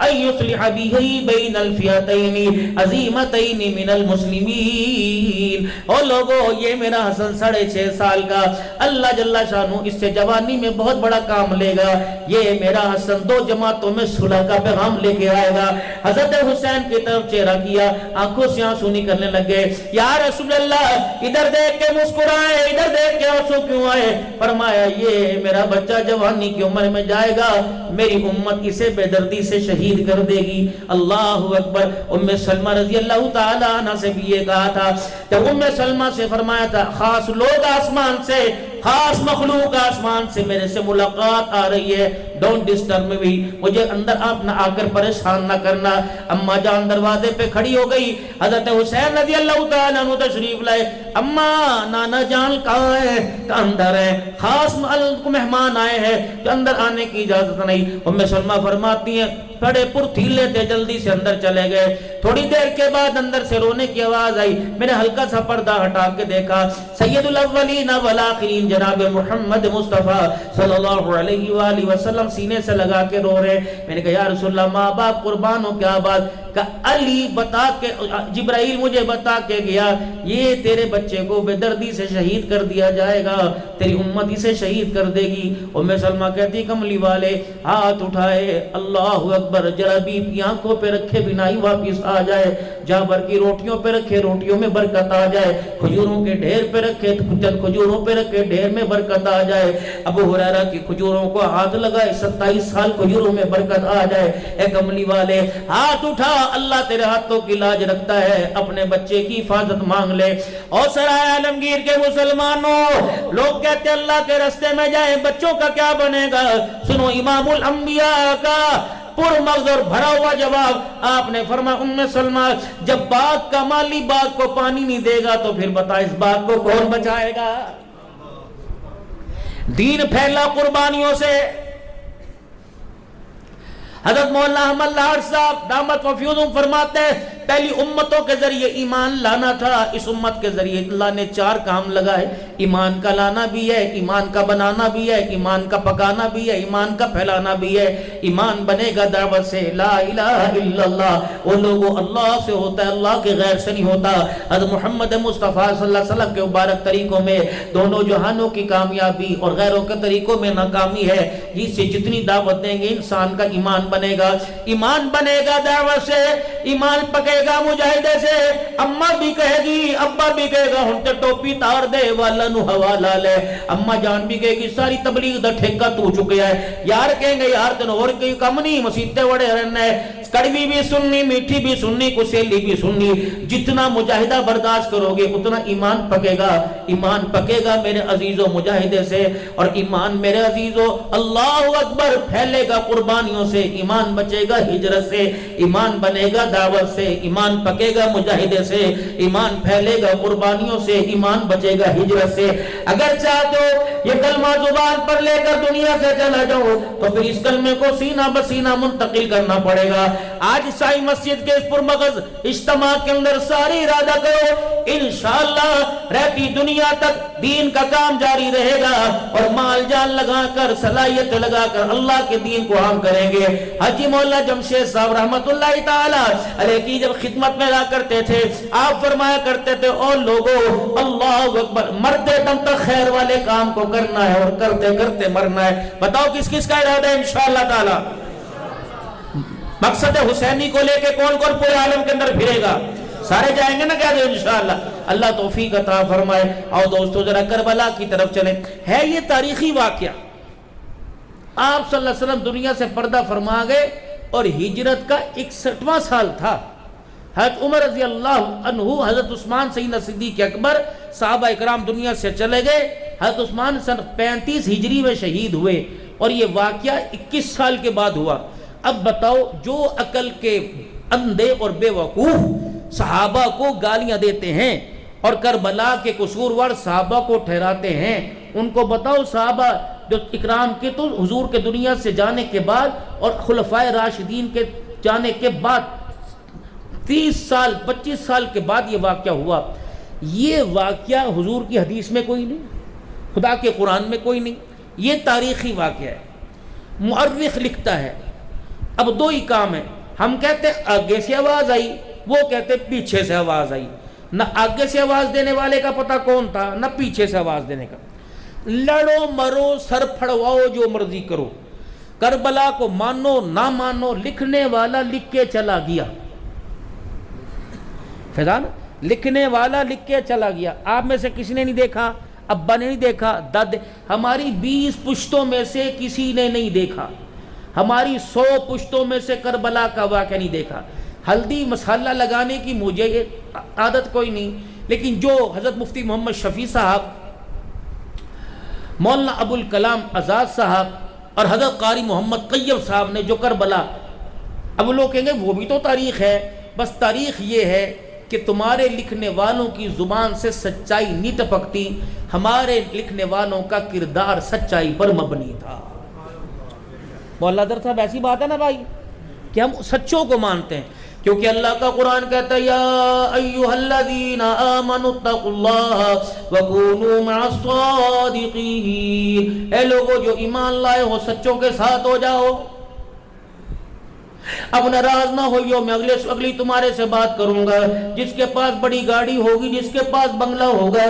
ان یصلح بہ بین الفئتین عظیمتین من المسلمین۔ اور لوگوں، یہ میرا حسن 6.5 سال کا، اللہ جل شانہ اس سے جوانی میں بہت بڑا کام لے گا، یہ میرا حسن 2 جماعتوں میں صلح کا پیغام لے کے آئے گا۔ حضرت حسین کی طرف چہرہ کیا، آنکھوں سے آنسو نکلنے لگے، یا رسول اللہ ادھر دیکھ کے مسکرائے، ادھر دیکھ کے آنسو کیوں آئے؟ فرمایا یہ میرا بچہ جوانی کی عمر میں جائے گا، میری امت اسے بے دردی سے شہید کر دے گی۔ اللہ اکبر۔ ام سلمہ رضی اللہ تعالیٰ عنہ سے بھی یہ کہا تھا، جب ام سلمہ سے فرمایا تھا خاص لوگ آسمان سے، خاص مخلوق آسمان سے میرے سے ملاقات آ رہی ہے، ڈونٹ ڈسٹرب می، مجھے اندر آپ نہ آ کر پریشان نہ کرنا۔ اما جان دروازے پہ کھڑی ہو گئی، حضرت حسین رضی اللہ تعالیٰ عنہ تشریف لائے، اما نانا جان کہاں ہے؟ کہ اندر ہے، خاص مہمان آئے ہیں کہ اندر آنے کی اجازت نہیں۔ ام سلمہ فرماتی ہیں بڑے پرتھیلے تھے، جلدی سے اندر چلے گئے، تھوڑی دیر کے بعد اندر سے رونے کی آواز آئی، میں نے ہلکا سا پردہ ہٹا کے دیکھا، سید الاولین والآخرین جناب محمد مصطفیٰ صلی اللہ علیہ وآلہ وسلم سینے سے لگا کے رو رہے۔ میں نے کہا یا رسول اللہ ماں باپ قربان ہو، کیا بات؟ کہ علی بتا کے، جبرائیل مجھے بتا کے گیا یہ تیرے بچے کو بے دردی سے شہید کر دیا جائے گا، تیری امت اسے شہید کر دے گی۔ ام سلمہ کہتی کملی والے ہاتھ اٹھائے، اللہ اکبر، ذرا بیپ کی آنکھوں پہ رکھے بنا ہی واپس آ جائے، جہاں بھر کی روٹیوں پہ رکھے روٹیوں میں برکت آ جائے، کھجوروں کے ڈھیر پہ رکھے چند کھجوروں پہ رکھے ڈھیر میں برکت آ جائے۔ ابو ہریرہ کی کھجوروں کو ہاتھ لگائے، 27 سال کھجوروں میں برکت آ جائے۔ اے کملی والے ہاتھ اٹھا، اللہ تیرے ہاتھوں کی لاج رکھتا ہے، اپنے بچے کی حفاظت مانگ لے۔ اور سرائے عالمگیر کے مسلمانوں، لوگ کہتے اللہ کے راستے میں جائیں، بچوں کا کیا بنے گا؟ سنو امام الانبیاء کا پر مغز اور بھرا ہوا جواب، آپ نے فرمایا ام سلمہ جب باغ کا مالی باغ کو پانی نہیں دے گا تو پھر بتا اس باغ کو کون بچائے گا؟ دین پھیلا قربانیوں سے۔ حضرت مولانا احمد لاہور صاحب دامت و فیوزم فرماتے ہیں پہلی امتوں کے ذریعے ایمان لانا تھا، اس امت کے ذریعے اللہ نے 4 کام لگائے، ایمان کا لانا بھی ہے، ایمان کا بنانا بھی ہے، ایمان کا پکانا بھی ہے، ایمان کا پھیلانا بھی ہے۔ ایمان بنے گا دعوت سے، لا الہ الا اللہ، وہ لوگوں اللہ سے ہوتا ہے، اللہ کے غیر سے نہیں ہوتا۔ حضرت محمد مصطفیٰ صلی اللہ علیہ وسلم کے مبارک طریقوں میں دونوں جہانوں کی کامیابی اور غیروں کے طریقوں میں ناکامی ہے، جس سے جتنی دعوت دیں گے انسان کا ایمان بنے گا، ایمان بنے گا دعوت سے، ایمان پکے گا مجاہدے سے۔ اماں بھی کہے گی، ابا بھی کہے گا ہن تے ٹوپی تار دے والا نو حوالہ لے، اماں جان بھی کہے گی ساری تبلیغ دا ٹھیکہ تو چکیا ہے، یار کہیں گے یار تن اور کوئی کم نہیں، مسیتے وڑے رہنا ہے، کڑوی بھی سننی، میٹھی بھی سننی، کسیلی بھی سننی، جتنا مجاہدہ برداشت کرو گے اتنا ایمان پکے گا۔ ایمان پکے گا میرے عزیزو مجاہدے سے، اور ایمان میرے عزیزو اللہ اکبر پھیلے گا قربانیوں سے، ایمان بچے گا ہجرت سے، ایمان بنے گا دعوت سے، ایمان پکے گا مجاہدے سے، ایمان پھیلے گا قربانیوں سے، ایمان بچے گا ہجرت سے۔ اگر چاہتے ہو یہ کلمہ زبان پر لے کر دنیا سے چلا جاؤ تو پھر اس کلمے کو سینہ بسینہ منتقل کرنا پڑے گا۔ آج عیسائی مسجد کے اس پرمغز اجتماع کے اندر ساری ارادہ کرو انشاءاللہ رہتی دنیا تک دین کا کام جاری رہے گا، اور مال جان لگا کر صلاحیت لگا کر اللہ کے دین کو عام کریں گے۔ حاجی مولا جمشید صاحب رحمت اللہ تعالی علیہ کی جب خدمت میں رہا کرتے تھے، آپ فرمایا کرتے تھے اور لوگوں اللہ اکبر، مرتے دم تک خیر والے کام کو کرنا ہے اور کرتے کرتے مرنا ہے۔ بتاؤ کس کس کا ارادہ ہے انشاءاللہ تعالی؟ مقصد حسینی کو لے کے کون کون پورے عالم کے اندر پھرے گا؟ سارے جائیں گے نا کہہ دو انشاءاللہ، اللہ توفیق عطا فرمائے۔ آؤ دوستو ذرا کربلا کی طرف چلیں۔ ہے یہ تاریخی واقعہ، آپ صلی اللہ علیہ وسلم دنیا سے پردہ فرما گئے اور ہجرت کا 61واں سال تھا۔ حضرت عمر رضی اللہ عنہ، حضرت عثمان سیدنا صدیق اکبر، صحابہ اکرام دنیا سے چلے گئے۔ حضرت عثمان سن 35 ہجری میں شہید ہوئے، اور یہ واقعہ 21 سال کے بعد ہوا۔ اب بتاؤ جو عقل کے اندھے اور بے وقوف صحابہ کو گالیاں دیتے ہیں اور کربلا کے قصوروار صحابہ کو ٹھہراتے ہیں. ان کو بتاؤ صحابہ جو اکرام کے تو حضور کے دنیا سے جانے کے بعد اور خلفائے راشدین کے جانے کے بعد 30 سال 25 سال کے بعد یہ واقعہ ہوا. یہ واقعہ حضور کی حدیث میں کوئی نہیں, خدا کے قرآن میں کوئی نہیں, یہ تاریخی واقعہ ہے. مؤرخ لکھتا ہے. اب دو ہی کام ہے, ہم کہتے آگے سے آواز آئی, وہ کہتے پیچھے سے آواز آئی. نہ آگے سے آواز دینے والے کا پتہ کون تھا, نہ پیچھے سے آواز دینے کا. لڑو مرو سر پھڑواؤ جو مرضی کرو, کربلا کو مانو نہ مانو, لکھنے والا لکھ کے چلا گیا. فیضان لکھنے والا لکھ کے چلا گیا. آپ میں سے کسی نے نہیں دیکھا, ابا نے نہیں دیکھا, ہماری 20 پشتوں میں سے کسی نے نہیں دیکھا, ہماری 100 پشتوں میں سے کربلا کا واقعہ نہیں دیکھا. ہلدی مسالہ لگانے کی مجھے عادت کوئی نہیں, لیکن جو حضرت مفتی محمد شفیع صاحب, مولانا ابو الکلام آزاد صاحب اور حضرت قاری محمد قیم صاحب نے جو کربلا, اب لوگ کہیں گے وہ بھی تو تاریخ ہے. بس تاریخ یہ ہے کہ تمہارے لکھنے والوں کی زبان سے سچائی نہیں ٹپکتی, ہمارے لکھنے والوں کا کردار سچائی پر مبنی تھا. مولانا در صاحب ایسی بات ہے نا بھائی کہ ہم سچوں کو مانتے ہیں, کیونکہ اللہ کا قرآن کہتا ہے یا ایھا الذین آمنوا اتقوا اللہ وکونوا مع الصادقین, اے لوگو جو ایمان لائے ہو سچوں کے ساتھ ہو جاؤ. اب ناراض نہ ہوئیو, میں اگلی تمہارے سے بات کروں گا. جس کے پاس بڑی گاڑی ہوگی, جس کے پاس بنگلہ ہوگا,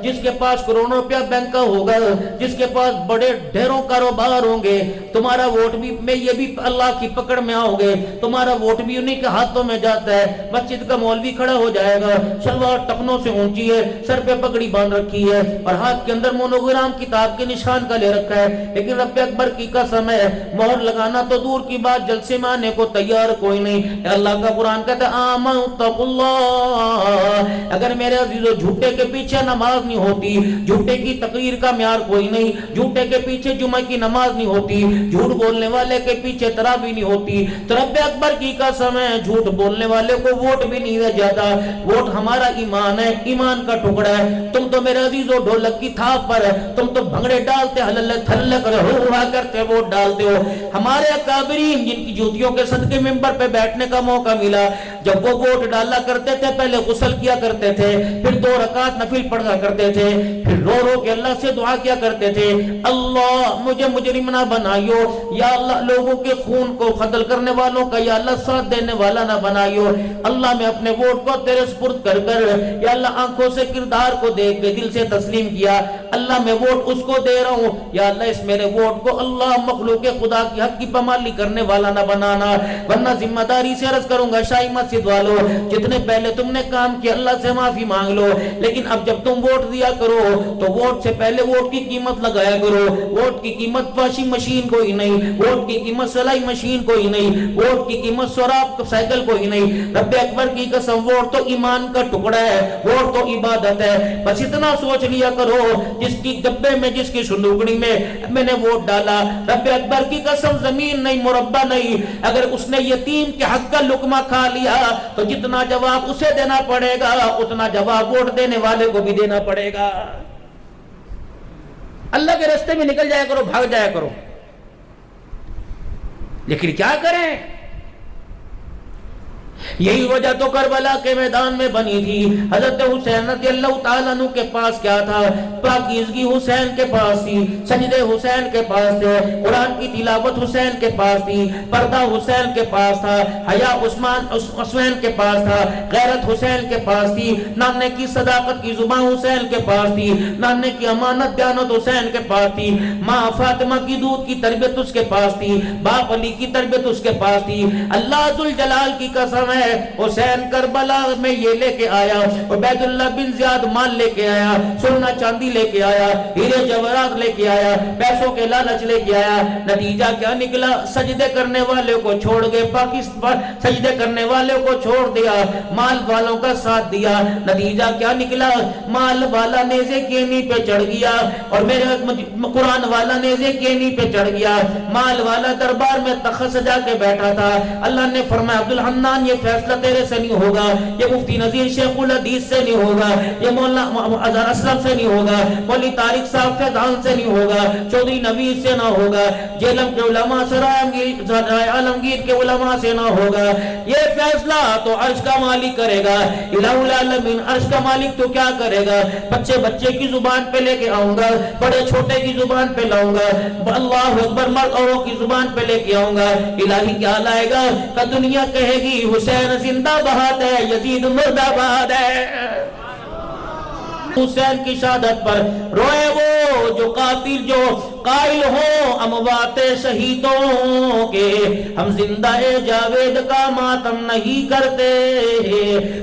جس کے پاس کروڑوں روپیہ بینک کا ہوگا, جس کے پاس بڑے ڈھیروں کاروبار ہوں گے, تمہارا ووٹ بھی میں یہ بھی اللہ کی پکڑ میں آؤ گے, تمہارا ووٹ بھی انہی کے ہاتھوں میں جاتا ہے. مسجد کا مولوی کھڑا ہو جائے گا, شلوار ٹخنوں سے اونچی ہے, سر پہ پگڑی باندھ رکھی ہے اور ہاتھ کے اندر مونوگرام کتاب کے نشان کا لے رکھا ہے, لیکن رب اکبر کی قسم ہے مہر لگانا تو دور کی بات, جلسے میں آنے کو تیار کوئی نہیں. اللہ کا قرآن کہتا ہے آمنوا اتقوا اللہ. اگر میرے عزیزو جھوٹے کے پیچھے نماز نہیں ہوتی, جھوٹے کی تقریر کا معیار کوئی نہیں, جھوٹے کے پیچھے جمعہ کی نماز نہیں ہوتی, جھوٹ بولنے والے کے پیچھے تراویح نہیں ہوتی, تو رب اکبر کی قسم ہے جھوٹ بولنے والے کو ووٹ بھی نہیں دیا جاتا. ووٹ ہمارا ایمان ہے, ایمان کا ٹکڑا ہے. تم تو میرے عزیزو ڈھولک کی تھاپ پر, تم تو بھنگڑے ڈالتے ہلل تھلل ہوا کرتے ووٹ ڈالتے ہو. ہمارے اکابرین جن کی جوتیوں کے صدقے ممبر پہ بیٹھنے کا موقع ملا, جب وہ ووٹ ڈالا کرتے تھے پہلے غسل کیا کرتے تھے, پھر 2 رکعت نفل پڑھا کرتے تھے, پھر رو رو کے اللہ سے دعا کیا کرتے تھے اللہ مجھے مجرم نہ بنائیو, یا اللہ لوگوں کے خون کو قتل کرنے والوں کا یا اللہ ساتھ دینے والا نہ بنائیو. اللہ میں اپنے ووٹ کو تیرے سپرد کر کر یا اللہ آنکھوں سے کردار کو دیکھ کے دل سے تسلیم کیا, اللہ میں ووٹ اس کو دے رہا ہوں, یا اللہ اس میرے ووٹ کو اللہ مخلوق خدا کی حق کی پامالی کرنے والا نہ بنانا, ورنہ ذمہ داری سے عرض کروں گا شاہی مسجد والو جتنے پہلے تم نے کام کیا اللہ سے معافی مانگ لو, لیکن اب جب تم ووٹ دیا کرو تو ووٹ سے پہلے ووٹ کی قیمت لگایا کرو. ووٹ کی قیمت واشنگ مشین کوئی نہیں, ووٹ کی قیمت سلائی مشین کوئی نہیں, ووٹ کی قیمت سراب سائیکل کوئی نہیں. رب اکبر کی قسم ووٹ تو ایمان کا ٹکڑا ہے, ووٹ تو عبادت ہے. بس اتنا سوچ لیا کرو جس کی ڈبے میں جس کی صندوقڑی میں میں نے ووٹ ڈالا, رب اکبر کی قسم زمین نہیں مربع نہیں, اگر اس نے یتیم کے حق کا لقمہ کھا لیا تو جتنا جواب اسے دینا پڑے گا اتنا جواب ووٹ دینے والے کو بھی دینا پڑے گا. اللہ کے راستے میں نکل جایا کرو, بھاگ جایا کرو, لیکن کیا کریں. یہی وجہ تو کربلا کے میدان میں بنی تھی. حضرت حسین رضی اللہ تعالیٰ عنہ کے پاس کیا تھا, پاکیزگی حسین کے پاس تھی, سجدے حسین کے پاس تھے, قرآن کی تلاوت حسین کے پاس تھی, پردہ حسین کے پاس تھا, حیا حسین کے پاس تھا, غیرت حسین کے پاس تھی, نانے کی صداقت کی زبان حسین کے پاس تھی, نانے کی امانت دیانت حسین کے پاس تھی, ماں فاطمہ کی دودھ کی تربیت اس کے پاس تھی, باپ علی کی تربیت اس کے پاس تھی. اللہ ذوالجلال کی قسم ہے حسین کربلا میں یہ لے کے آیا, عبید اللہ بن زیاد مال لے کے آیا, سونا چاندی لے کے آیا, ہیرے جواہرات لے کے آیا, پیسوں کے لالچ لے کے آیا. نتیجہ کیا نکلا, سجدے کرنے والے کو چھوڑ گئے, پاکستان سجدے کرنے والے کو چھوڑ دیا, مال والوں کا ساتھ دیا. نتیجہ کیا نکلا, مال والا نیزے کینی پہ چڑھ گیا اور میرے قرآن والا نیزے کینی پہ چڑھ گیا. مال والا دربار میں تخت سجا کے بیٹھا تھا. اللہ نے فرمایا عبدالحنان یہ فیصلہ تیرے سے نہیں ہوگا، یہ مفتی نذیر شیخ الحدیث سے نہیں ہوگا، یہ مولانا اظہر اسلم سے نہیں ہوگا، مولوی طارق صاحب فیضان سے نہیں ہوگا، چودھری نوید سے نہ ہوگا، جیلم کے علماء سرائے عالمگیر کے علماء سے نہ ہوگا، یہ فیصلہ تو عرش کا مالک کرے گا، الہ العالمین عرش کا مالک تو کیا کرے گا؟ بچے کی زبان پہ لے کے آؤں گا، بڑے چھوٹے کی زبان پہ لاؤں گا، اللہ اکبر مرد عورتوں کی زبان پہ لے کے آؤں گا، الہی کیا لائے گا؟ کہ دنیا کہے گی حسین زندہ باد ہے، یزید مردہ باد ہے۔ حسین کی شہادت پر روئے وہ جو قاتل جو قائل ہوں اموات شہیدوں کے، ہم زندہ جاوید کا ماتم نہیں کرتے۔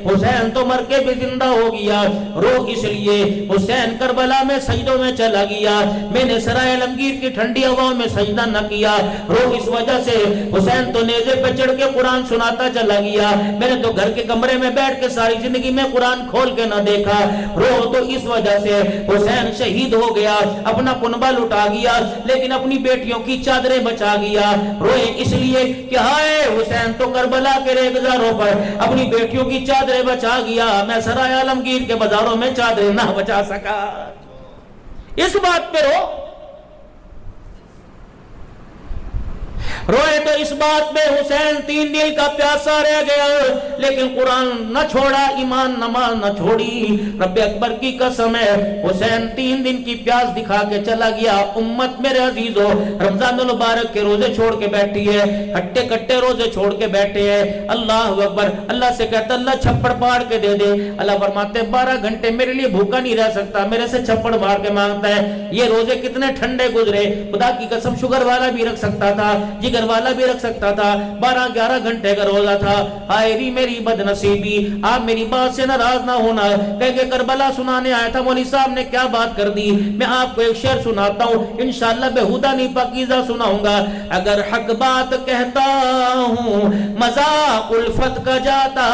حسین تو مر کے بھی زندہ ہو گیا، رو اس لیے حسین کربلا میں سجدوں میں چلا گیا، میں نے سرائے عالمگیر کی ٹھنڈی ہواؤں میں سجدہ نہ کیا، رو اس وجہ سے حسین تو نیزے پہ چڑھ کے قرآن سناتا چلا گیا، میں نے تو گھر کے کمرے میں بیٹھ کے ساری زندگی میں قرآن کھول کے نہ دیکھا، رو تو اس وجہ سے حسین شہید ہو گیا، اپنا کنبہ لٹا گیا لیکن اپنی بیٹیوں کی چادریں بچا گیا، روئے اس لیے کہ ہائے حسین تو کربلا کے ریگزاروں پر اپنی بیٹیوں کی چادریں بچا گیا، میں سرائے عالمگیر کے بازاروں میں چادریں نہ بچا سکا۔ اس بات پہ روئے تو اس بات میں حسین 3 دن کا پیاسا رہ گیا، لیکن قرآن نہ چھوڑا، ایمان نماز نہ چھوڑی، رب اکبر کی قسم ہے حسین 3 دن کی پیاس دکھا کے چلا گیا۔ امت میرے عزیزو رمضان المبارک کے روزے چھوڑ کے بیٹھی ہے، ہٹے کٹے روزے چھوڑ کے بیٹھے ہیں، اللہ اکبر، اللہ سے کہتا اللہ چھپڑ پاڑ کے دے دے، اللہ فرماتے 12 گھنٹے میرے لیے بھوکا نہیں رہ سکتا، میرے سے چھپڑ مار کے مانگتا ہے۔ یہ روزے کتنے ٹھنڈے گزرے، خدا کی قسم شوگر والا بھی رکھ سکتا تھا، جگر والا بھی رکھ سکتا تھا، 12-11 گھنٹے کا روزہ تھا۔ ہائے میری بد نصیبی، آپ میری بات سے ناراض نہ ہونا، کہیں کہ کربلا سنانے آیا تھا، مولوی صاحب نے کیا بات کر دی، میں آپ کو ایک شعر سناتا ہوں، انشاءاللہ بےہودہ نہیں پاکیزہ سناؤں گا۔ اگر حق بات کہتا ہوں مذاق الفت کا جاتا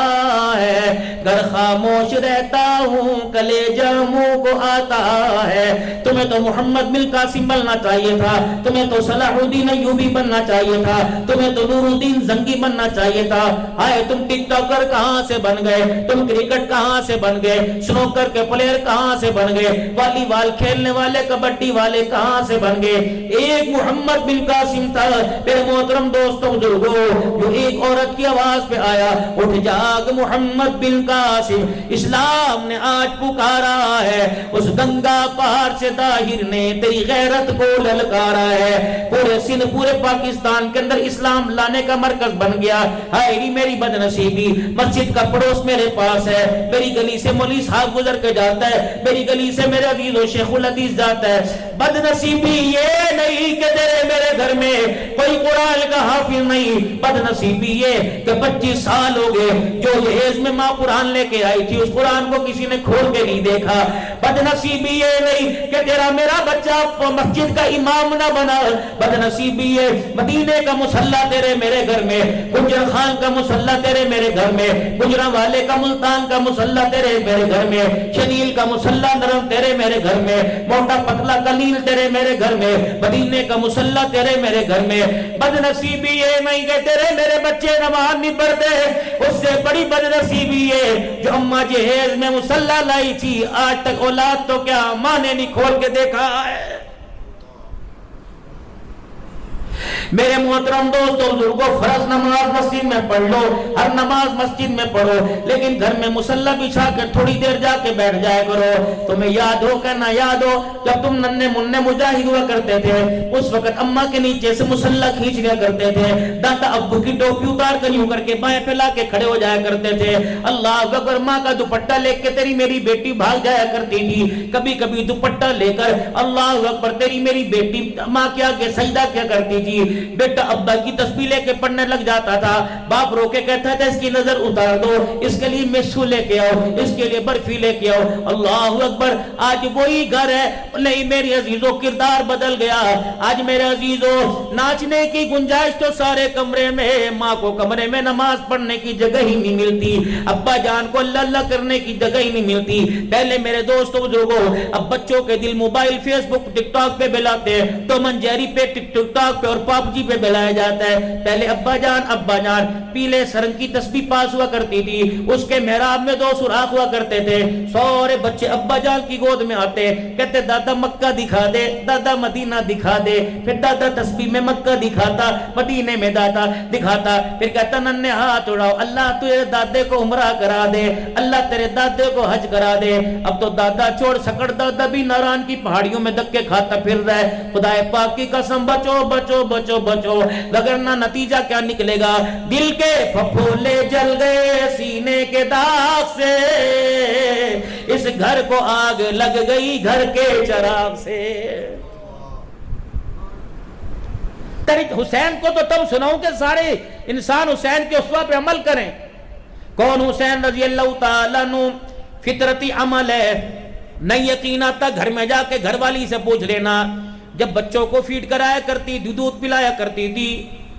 ہے، گر خاموش رہتا ہوں کلیجہ منہ کو آتا ہے۔ تمہیں تو محمد بن قاسم بننا چاہیے تھا، تمہیں تو صلاح الدین ایوبی بننا چاہیے تھا، تمہیں تو نور الدین زنگی بننا چاہیے تھا، آئے تم ٹک ٹاکر کہاں سے بن گئے، تم کرکٹ کہاں سے بن گئے، سنوکر کے پلیئر کہاں سے بن گئے، والی بال کھیلنے والے کبڈی والے کہاں سے بن گئے۔ ایک محمد بن قاسم تھا میرے محترم دوستوں بزرگوں، جو ایک عورت کی آواز پہ آیا، اٹھ جاگ محمد بن قاسم، اسلام نے آج پکارا ہے، اس گنگا پہاڑ سے طاہر نے تیری غیرت کو للکارا ہے۔ پورے سندھ پورے پاکستان کے اندر اسلام لانے کا مرکز بن گیا۔ ہائے میری بد نصیبی، مسجد کا پڑوس میرے پاس ہے، میری گلی سے مولوی صاحب گزر کے جاتا ہے، میری گلی سے میرے عزیز و شیخ الحدیث جاتا ہے۔ بد نصیبی یہ نہیں کہ تیرے میرے گھر میں کوئی قرآن کا حافظ نہیں، بد نصیبی یہ کہ 25 سال ہو گئے جو جہیز میں ماں قرآن لے کے آئی تھی، اس قرآن کو کسی نے کھول کے نہیں دیکھا۔ بد نصیبی یہ نہیں کہ تیرا میرا بچہ مسجد کا امام نہ بنا، بد نصیبی یہ مدینے کا مصلی تیرے میرے گھر میں، گجر خان کا مصلی تیرے میرے گھر میں، گجرا والے کا ملتان کا مصلی تیرے میرے گھر میں، شنیل کا مصلی نرم تیرے میرے گھر میں، موٹا پتلا کلیل تیرے میرے گھر میں، مدینے کا مصلی تیرے میرے گھر میں۔ بد نصیبی یہ نہیں کہ تیرے میرے بچے نماز نہیں پڑھتے، اس سے بڑی بد نصیبی یہ جو اماں جہیز میں مصلی لائی تھی، آج تک اولاد تو کیا ماں نے نہیں کھول کے دیکھا ہے۔ میرے محترم دوستوں بزرگوں، فرض نماز مسجد میں پڑھ لو، ہر نماز مسجد میں پڑھو، لیکن گھر میں مصلی بچھا کے تھوڑی دیر جا کے بیٹھ جائے کرو۔ تمہیں یاد ہو کہ نہ یاد ہو، جب تم ننھے منھے مجاہد ہوا کرتے تھے، اس وقت اماں کے نیچے سے مصلی کھینچ لیا کرتے تھے، دادا ابو کی ٹوپی اتار کر یوں کر کے بائیں پھیلا کے کھڑے ہو جایا کرتے تھے۔ اللہ اکبر، ماں کا دوپٹہ لے کے تیری میری بیٹی بھاگ جایا کرتی تھی، کبھی کبھی دوپٹہ لے کر اللہ اکبر تیری میری بیٹی ماں کے آگے سجدہ کیا کرتی تھی، بیٹا ابا کی تسبیح لے کے پڑھنے لگ جاتا تھا، باپ رو کے کہتا تھا اس کی نظر اتار دو، اس کے لیے مشو لے کے آؤ، اس کے لیے برفی لے کے آؤ۔ اللہ اکبر، آج وہی گھر ہے، نہیں میری عزیزوں کردار بدل گیا، آج میرے عزیزوں ناچنے کی گنجائش تو سارے کمرے میں، ماں کو کمرے میں نماز پڑھنے کی جگہ ہی نہیں ملتی، ابا جان کو اللہ اللہ کرنے کی جگہ ہی نہیں ملتی۔ پہلے میرے دوستوں بزرگوں، اب بچوں کے دل موبائل فیس بک ٹک ٹاک پہ بلاتے ہیں، ٹام اینڈ جیری پہ ٹک ٹاک پہ اور پاپ سبزی پہ بلایا جاتا ہے. پہلے ابا جان پیلے سرنگ کی تسبیح پاس ہوا کرتی تھی, اس کے محراب میں 2 سوراخ ہوا کرتے تھے. سارے بچے ابا جان کی گود میں آتے, کہتے دادا مکہ دکھا دے, دادا مدینہ دکھا دے. پھر دادا تسبیح میں مکہ دکھاتا, مدینے میں دادا دکھاتا. پھر کہتا ننھے ہاتھ اڑاؤ, اللہ تیرے دادے کو عمرہ کرا دے, اللہ تیرے دادے کو حج کرا دے. اب تو دادا چھوڑ سکڑ دادا بھی ناران کی پہاڑیوں میں دکے کھاتا پھر رہا ہے. خدا پاک کی قسم بچو بچو بچو بچو, وگرنہ نتیجہ کیا نکلے گا؟ دل کے پھپھولے جل گئے سینے کے داغ سے, اس گھر کو آگ لگ گئی گھر کے چراغ سے. حسین کو تو تب سناؤں کہ سارے انسان حسین کے اسوہ پہ عمل کریں. کون حسین رضی اللہ تعالیٰ عنہ؟ فطرتی عمل ہے, نہیں یقین آتا گھر میں جا کے گھر والی سے پوچھ لینا. جب بچوں کو فیڈ کرایا کرتی, دودھ پلایا کرتی تھی,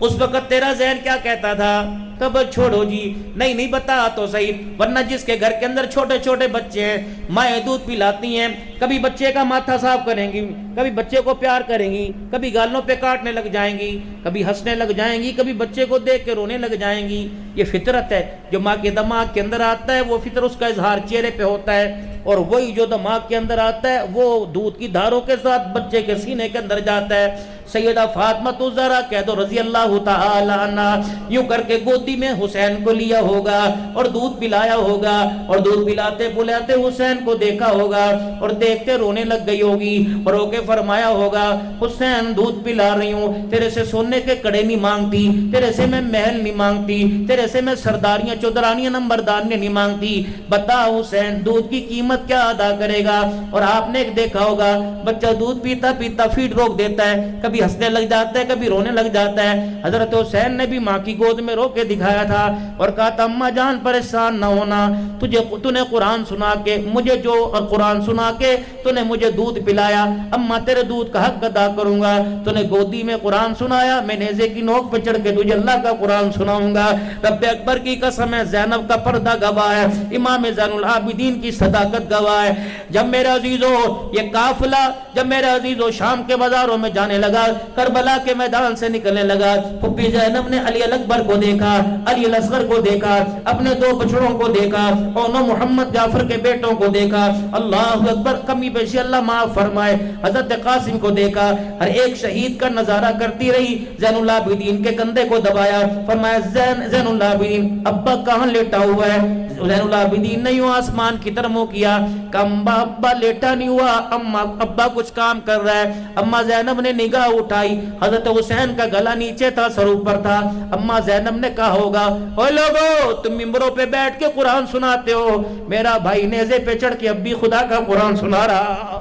اس وقت تیرا ذہن کیا کہتا تھا؟ تب چھوڑو جی, نہیں بتا تو صحیح. ورنہ جس کے گھر کے اندر چھوٹے چھوٹے بچے ہیں, مائیں دودھ پلاتی ہیں, کبھی بچے کا ماتھا صاف کریں گی, کبھی بچے کو پیار کریں گی, کبھی گالوں پہ کاٹنے لگ جائیں گی, کبھی ہنسنے لگ جائیں گی, کبھی بچے کو دیکھ کے رونے لگ جائیں گی. یہ فطرت ہے جو ماں کے دماغ کے اندر آتا ہے, وہ فطر اس کا اظہار چہرے پہ ہوتا ہے. اور وہی جو دماغ کے اندر آتا ہے وہ دودھ کی دھاروں کے ساتھ بچے کے سینے کے اندر جاتا ہے. سیدہ فاطمہ الزہرا کہہ دو رضی اللہ تعالی عنہ, یوں کر کے گودی میں حسین کو لیا ہوگا اور دودھ پلایا ہوگا, اور دودھ پلاتے پلاتے حسین کو دیکھا ہوگا, اور دیکھتے رونے لگ گئی ہوگی, اور رو کے فرمایا ہوگا حسین دودھ پلا رہی ہوں, تیرے سے سونے کے کڑے نہیں مانگتی, تیرے سے میں محل نہیں مانگتی, تیرے سے میں سرداریاں چودرانیاں نمبرداریاں نہیں مانگتی, بتا حسین دودھ کی قیمت کیا ادا کرے گا. اور آپ نے ایک دیکھا ہوگا بچہ دودھ پیتا پیتا فیڈ روک دیتا ہے, کبھی ہنسنے لگ جاتا ہے, کبھی رونے لگ جاتا ہے. حضرت حسین نے بھی ماں کی گود میں رو کے دکھایا تھا اور کہا تھا اماں جان پریشان نہ ہونا, تو نے قرآن سنا کے مجھے, جو قرآن سنا کے تو نے مجھے دودھ پلایا, اماں تیرے دودھ کا حق ادا کروں گا. تو نے گودی میں قرآن سنایا, میں نیزے کی نوک پہ چڑھ کے تجھے اللہ کا قرآن سناؤں گا. رب اکبر کی قسم ہے, زینب کا پردہ گواہ ہے, امام زین العابدین کی صداقت گواہ ہے. جب میرے عزیزو یہ قافلہ, جب میرے عزیزو شام کے بازاروں میں جانے لگا, کربلا کے میدان سے نکلنے لگا, پھپھی زینب نے علی الاکبر کو دیکھا, علی الاصغر کو دیکھا, اپنے 2 بچڑوں کو دیکھا, اور محمد جعفر کے بیٹوں کو دیکھا, اللہ اکبر, کمی بیشی اللہ معاف فرمائے, حضرت قاسم کو دیکھا, ہر ایک شہید کا نظارہ کرتی رہی. زین العابدین کے کندھے کو دبایا, فرمایا زین العابدین ابا کہاں لیٹا ہوا ہے؟ زین العابدین نے یوں آسمان کی طرف منہ کیا, کمبا ابا لیٹا نہیں ہوا, ابا کچھ کام کر رہا ہے. اما زینب نے نگاہ اٹھائی, حضرت حسین کا گلا نیچے تھا, سر اوپر تھا. اما زینب نے کہا ہوگا اوے لوگو تم ممبروں پہ بیٹھ کے قرآن سناتے ہو, میرا بھائی نیزے پہ چڑھ کے اب بھی خدا کا قرآن سنا رہا.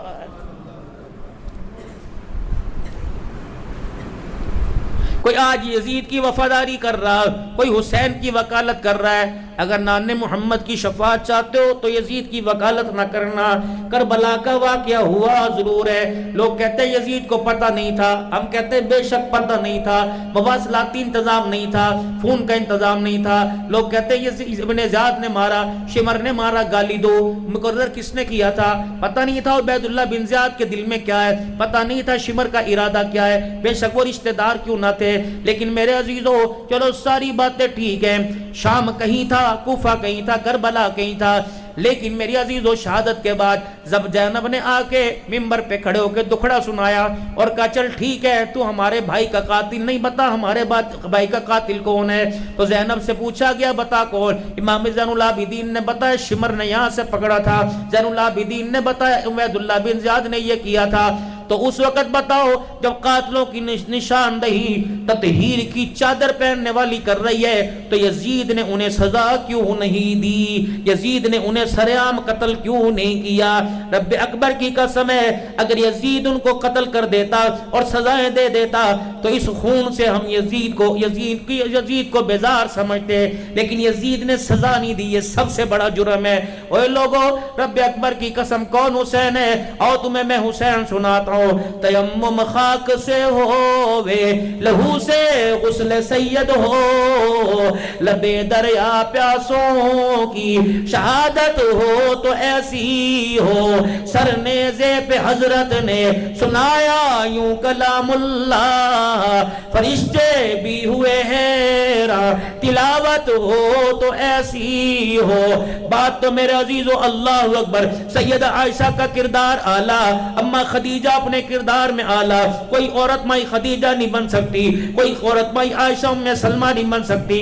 کوئی آج یزید کی وفاداری کر رہا, کوئی حسین کی وکالت کر رہا ہے. اگر نان محمد کی شفاعت چاہتے ہو تو یزید کی وکالت نہ کرنا. کربلا کا واقعہ ہوا ضرور ہے, لوگ کہتے ہیں یزید کو پتہ نہیں تھا, ہم کہتے ہیں بے شک پتہ نہیں تھا, مواصلاتی انتظام نہیں تھا, فون کا انتظام نہیں تھا. لوگ کہتے ہیں یزید ابن زیاد نے مارا, شمر نے مارا, گالی دو, مقرر کس نے کیا تھا پتہ نہیں تھا, عبید اللہ بن زیاد کے دل میں کیا ہے پتہ نہیں تھا, شمر کا ارادہ کیا ہے, بے شک وہ رشتہ دار کیوں نہ تھے. لیکن میرے عزیزو چلو ساری باتیں ٹھیک ہیں, شام کہیں تھا, کوفہ کہیں تھا, کربلا کہیں تھا, لیکن میری عزیزو شہادت کے بعد جب زینب نے آ کے ممبر پہ کھڑے ہو کے دکھڑا سنایا اور کہا چل ٹھیک ہے تو ہمارے بھائی کا قاتل نہیں, بتا ہمارے بھائی کا قاتل کون ہے. تو زینب سے پوچھا گیا بتا کون, امام زین العابدین نے بتایا شمر نے یہاں سے پکڑا تھا, زین العابدین نے بتایا عبید اللہ بن زیاد نے یہ کیا تھا. تو اس وقت بتاؤ جب قاتلوں کی نشاندہی تطہیر کی چادر پہننے والی کر رہی ہے تو یزید نے انہیں سزا کیوں نہیں دی, یزید نے انہیں سر عام قتل کیوں نہیں کیا. رب اکبر کی قسم ہے اگر یزید ان کو قتل کر دیتا اور سزائیں دے دیتا تو اس خون سے ہم یزید کو بیزار سمجھتے, لیکن یزید نے سزا نہیں دی, یہ سب سے بڑا جرم ہے. اوے لوگو رب اکبر کی قسم کون حسین ہے, اور تمہیں میں حسین سناتا ہوں. ہو، تیمم خاک سے ہووے، لہو سے غسل سید ہو، لبے دریا پیاسوں کی شہادت ہو تو ایسی ہو، سر نیزے پہ حضرت نے سنایا یوں کلام اللہ، فرشتے بھی ہوئے حیران، تلاوت ہو تو ایسی ہو۔ بات تو میرے عزیزو اللہ اکبر، سیدہ عائشہ کا کردار اعلیٰ، اما خدیجہ اپنے کردار میں اعلیٰ، کوئی عورت مائی خدیجہ نہیں بن سکتی، کوئی عورت مائی عائشہ ام سلمہ نہیں بن سکتی،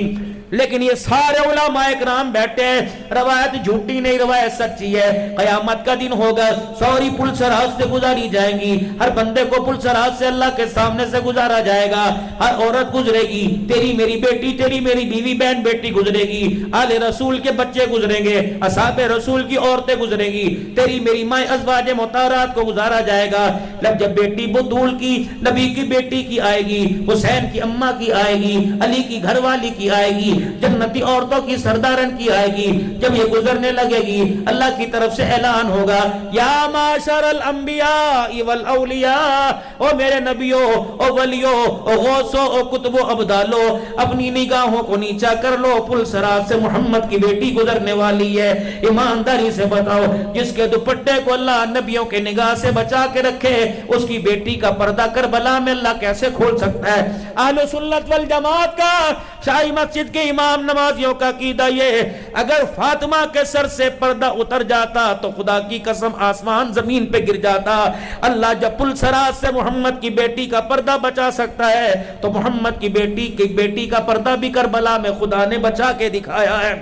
لیکن یہ سارے علماء اکرام بیٹھے ہیں، روایت جھوٹی نہیں، روایت سچی ہے۔ قیامت کا دن ہوگا، سوری پل سراج سے گزاری جائیں گی، ہر بندے کو پل سراج سے اللہ کے سامنے سے گزارا جائے گا، ہر عورت گزرے گی، تیری میری بیٹی، تیری میری بیوی بہن بیٹی گزرے گی، آل رسول کے بچے گزریں گے، اصحاب رسول کی عورتیں گزریں گی، تیری میری ماں ازواج مطہرات کو گزارا جائے گا۔ جب بیٹی بدول کی، نبی کی بیٹی کی آئے گی، حسین کی اماں کی آئے گی، علی کی گھر والی کی آئے گی، جنتی عورتوں کی سردارن کی آئے گی، جب یہ گزرنے لگے گی اللہ کی طرف سے اعلان ہوگا، یا معاشر الانبیاء والاولیاء، او میرے نبیوں، او ولیوں، او غوثوں، او کتبوں، ابدالو، اپنی نگاہوں کو نیچا کر لو، پل صراط سے محمد کی بیٹی گزرنے والی ہے۔ ایمانداری سے بتاؤ، جس کے دوپٹے کو اللہ نبیوں کے نگاہ سے بچا کے رکھے، اس کی بیٹی کا پردہ کربلا میں اللہ کیسے کھول سکتا ہے؟ اہل سنت والجماعت کا، شاہی مسجد کے امام نمازیوں کا عقیدہ یہ، اگر فاطمہ کے سر سے پردہ اتر جاتا تو خدا کی قسم آسمان زمین پہ گر جاتا۔ اللہ جب پل صراط سے محمد کی بیٹی کا پردہ بچا سکتا ہے تو محمد کی بیٹی کا پردہ بھی کربلا میں خدا نے بچا کے دکھایا ہے۔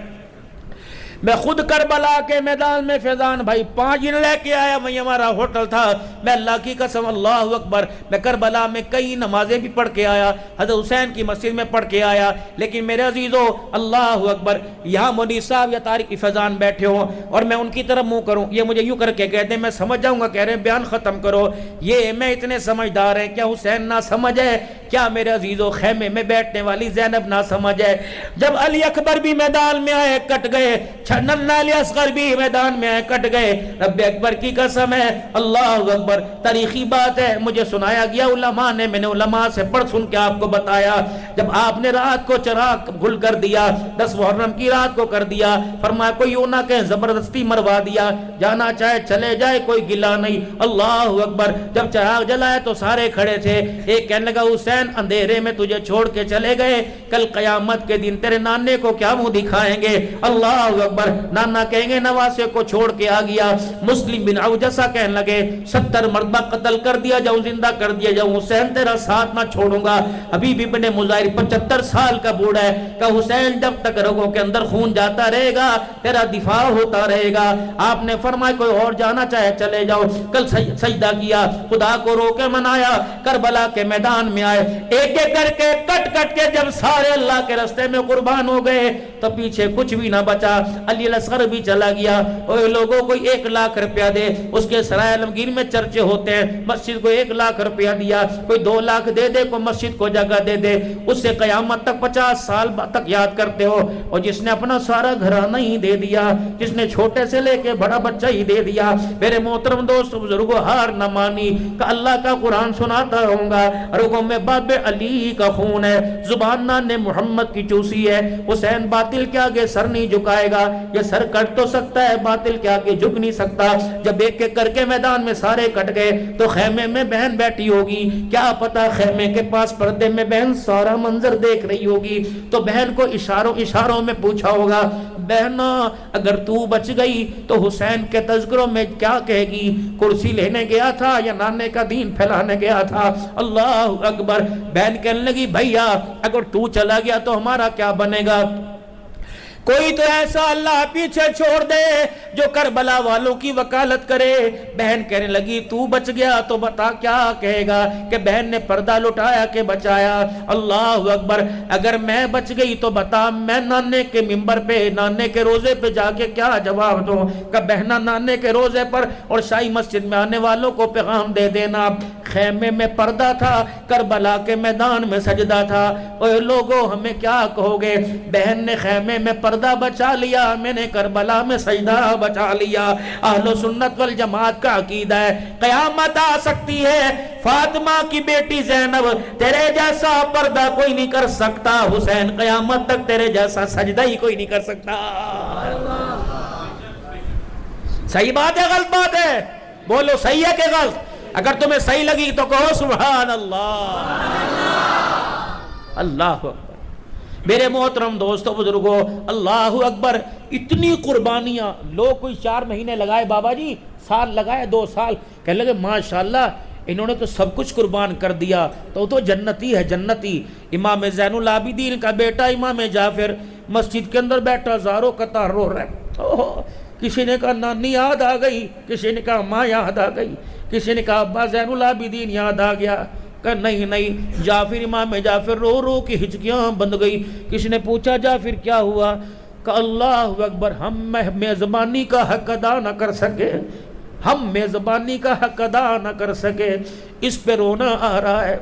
میں خود کربلا کے میدان میں فیضان بھائی 5 دن لے کے آیا، وہیں ہمارا ہوٹل تھا، میں اللہ کی قسم اللہ اکبر، میں کربلا میں کئی نمازیں بھی پڑھ کے آیا، حضرت حسین کی مسجد میں پڑھ کے آیا، لیکن میرے عزیزو اللہ اکبر، یہاں مودی صاحب یا طارق فیضان بیٹھے ہوں اور میں ان کی طرف منہ کروں، یہ مجھے یوں کر کے کہتے ہیں، میں سمجھ جاؤں گا، کہہ رہے ہیں بیان ختم کرو، یہ میں اتنے سمجھدار ہیں، کیا حسین نہ سمجھ ہے؟ کیا میرے عزیزو خیمے میں بیٹھنے والی زینب نہ سمجھ ہے؟ جب علی اکبر بھی میدان میں آئے کٹ گئے، ننھا علی اصغر بھی میدان میں آئے کٹ گئے، رب اکبر کی قسم ہے اللہ اکبر، تاریخی بات ہے، مجھے سنایا گیا علماء نے، میں نے علماء سے پڑھ سن کے آپ کو بتایا، جب آپ نے رات کو چراغ گھل کر دیا، 10 محرم کی رات کو کر دیا، فرمایا کوئی یوں نہ کہ زبردستی مروا دیا، جانا چاہے چلے جائے کوئی گلا نہیں، اللہ اکبر۔ جب چراغ جلائے تو سارے کھڑے تھے، ایک کہنے لگا حسین اندھیرے میں تجھے چھوڑ کے چلے گئے، کل قیامت کے دن تیرے نانے کو کیا منہ دکھائیں گے؟ اللہ اکبر۔ نانا کہیں گے نواسے کو چھوڑ کے آ گیا۔ مسلم بن عوجسہ کہنے لگے 70 مرتبہ قتل کر دیا جاؤں، زندہ کر دیا جاؤں، حسین تیرا ساتھ نہ چھوڑوں گا۔ حبیب ابن مظاہر 75 سال کا بوڑھا ہے، کہ حسین جب تک رگوں کے اندر خون جاتا رہے گا تیرا دفاع ہوتا رہے گا۔ آپ نے فرمایا کوئی اور جانا چاہے چلے جاؤ۔ کل سجدہ کیا، خدا کو رو کے منایا، کربلا کے میدان میں آئے، ایک ایک کر کے کٹ کٹ کے جب سارے اللہ کے راستے میں قربان ہو گئے تو پیچھے کچھ بھی نہ بچا۔ علی اصغر بھی چلا گیا، اور لوگوں کو 1 لاکھ روپیہ دے، اس کے سرائے عالمگیر میں چرچے ہوتے ہیں، مسجد کو 1 لاکھ روپیہ دیا، کوئی 2 لاکھ دے دے، کوئی مسجد کو جگہ دے دے، اس سے قیامت تک 50 سال تک یاد کرتے ہو۔ اور جس نے اپنا سارا گھرانہ ہی دے دیا، جس نے چھوٹے سے لے کے بڑا بچہ ہی دے دیا، میرے محترم دوست بزرگوں ہار نہ مانی کہ اللہ کا قرآن سناتا رہوں گا، رگوں میں باب علی کا خون ہے، زبان نے محمد کی چوسی ہے، حسین باطل کے آگے سر نہیں جھکائے گا، یہ سر کٹ تو سکتا ہے باطل کے آگے جھک نہیں سکتا۔ جب ایک ایک کر کے میدان میں سارے کٹ گئے تو خیمے میں بہن بیٹھی ہوگی، کیا پتا خیمے کے پاس پردے میں بہن سارا منظر دیکھ رہی ہوگی، تو بہن کو اشاروں میں پوچھا ہوگا بہنا اگر تو بچ گئی تو حسین کے تذکروں میں کیا کہے گی؟ کرسی لینے گیا تھا یا نانے کا دین پھیلانے گیا تھا؟ اللہ اکبر۔ بہن کہنے لگی بھیا اگر تو چلا گیا تو ہمارا کیا بنے گا؟ کوئی تو ایسا اللہ پیچھے چھوڑ دے جو کربلا والوں کی وکالت کرے۔ بہن کہنے لگی تو بچ گیا تو بتا کیا کہے گا کہ بہن نے پردہ لٹایا کہ بچایا؟ اللہ اکبر۔ اگر میں بچ گئی تو بتا میں نانے کے ممبر پہ، نانے کے روزے پہ جا کے کیا جواب دوں کہ بہنا نانے کے روزے پر اور شاہی مسجد میں آنے والوں کو پیغام دے دینا خیمے میں پردہ تھا، کربلا کے میدان میں سجدہ تھا۔ اوے لوگوں ہمیں کیا کہو گے؟ بہن نے خیمے میں پردہ پردہ بچا لیا، میں نے کربلا میں سجدہ بچا لیا۔ اہل سنت والجماعت کا عقیدہ ہے قیامت آ سکتی ہے، فاطمہ کی بیٹی زینب تیرے جیسا پردہ کوئی نہیں کر سکتا، حسین قیامت تک تیرے جیسا سجدہ ہی کوئی نہیں کر سکتا۔ صحیح بات ہے غلط بات ہے؟ بولو صحیح ہے کہ غلط؟ اگر تمہیں صحیح لگی تو کہو سبحان اللہ۔ اللہ اکبر۔ میرے محترم دوستو بزرگو، اللہ اکبر، اتنی قربانیاں، لوگ کوئی 4 مہینے لگائے بابا جی، سال لگائے، 2 سال، کہنے لگے ماشاءاللہ انہوں نے تو سب کچھ قربان کر دیا، تو جنتی ہے جنتی۔ امام زین العابدین کا بیٹا امام جعفر مسجد کے اندر بیٹھا زاروں قطار رو رہا ہے، کسی نے کہا نانی یاد آ گئی، کسی نے کہا ماں یاد آ گئی، کسی نے کہا ابا زین العابدین یاد آ گیا، کہا نہیں نہیں، جعفر امام جعفر رو رو کی ہچکیاں بند گئی۔ کسی نے پوچھا جعفر کیا ہوا؟ کہا اللہ اکبر، ہم میزبانی کا حق ادا نہ کر سکے، ہم میزبانی کا حق ادا نہ کر سکے، اس پہ رونا آ رہا ہے۔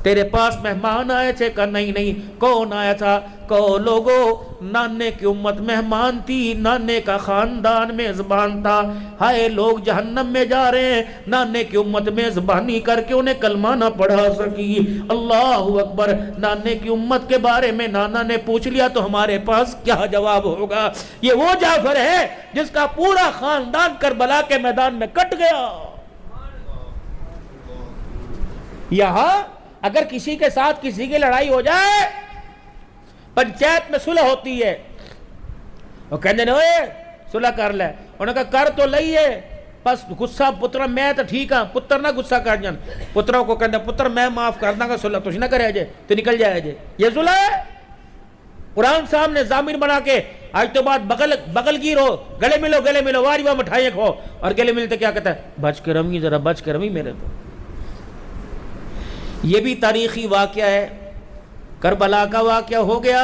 تیرے پاس مہمان آئے تھے؟ کہا نہیں نہیں۔ کون آیا تھا؟ کہو لوگو نانے کی امت مہمان تھی، نانے کا خاندان میزبان تھا، ہائے لوگ جہنم میں جا رہے ہیں، نانے کی امت میزبانی کر کے انہیں کلمہ نہ پڑھا سکی۔ اللہ اکبر۔ نانے کی امت کے بارے میں نانا نے پوچھ لیا تو ہمارے پاس کیا جواب ہوگا؟ یہ وہ جعفر ہے جس کا پورا خاندان کربلا کے میدان میں کٹ گیا۔ یہاں اگر کسی کے ساتھ کسی کی لڑائی ہو جائے، پنچایت میں صلح ہوتی ہے، وہ کہتے ہیں صلح کر لے، انہوں نے کہا کر تو لئیے، بس غصہ پتر میں تو ٹھیک ہاں، پتر نہ غصہ کر جان، پتروں کو کہتے ہیں پتر میں معاف کر داں گا، صلح تجھ نہ کرے جے تو نکل جائے جے، یہ صلح ہے؟ قرآن صاحب نے ضامن بنا کے آج تو بات بغل گیر ہو، گلے ملو واری واہ مٹھائیاں کھو، اور گلے ملتے کیا کہتا ہے بچ کے رمی، ذرا بچ کے رمی میرے تو۔ یہ بھی تاریخی واقعہ ہے، کربلا کا واقعہ ہو گیا،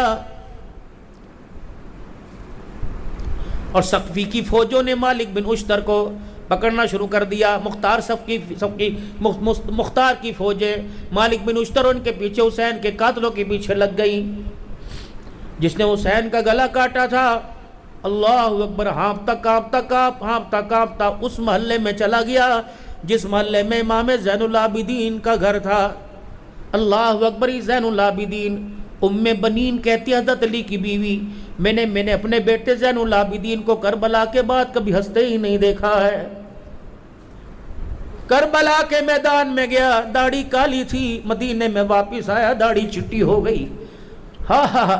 اور سقفی کی فوجوں نے مالک بن اشتر کو پکڑنا شروع کر دیا۔ مختار کی فوجیں مالک بن اشتر ان کے پیچھے، حسین کے قاتلوں کے پیچھے لگ گئی۔ جس نے حسین کا گلا کاٹا تھا، اللہ اکبر، ہانپتا کانپتا اس محلے میں چلا گیا جس محلے میں امام زین العابدین کا گھر تھا۔ اللہ اکبر۔ زین العابدین ام بنین کہتی ہے حضرت علی کی بیوی، میں نے اپنے بیٹے زین العابدین کو کربلا کے بعد کبھی ہنستے ہی نہیں دیکھا ہے۔ کربلا کے میدان میں گیا، داڑھی کالی تھی، مدینے میں واپس آیا داڑھی چٹی ہو گئی۔ ہاں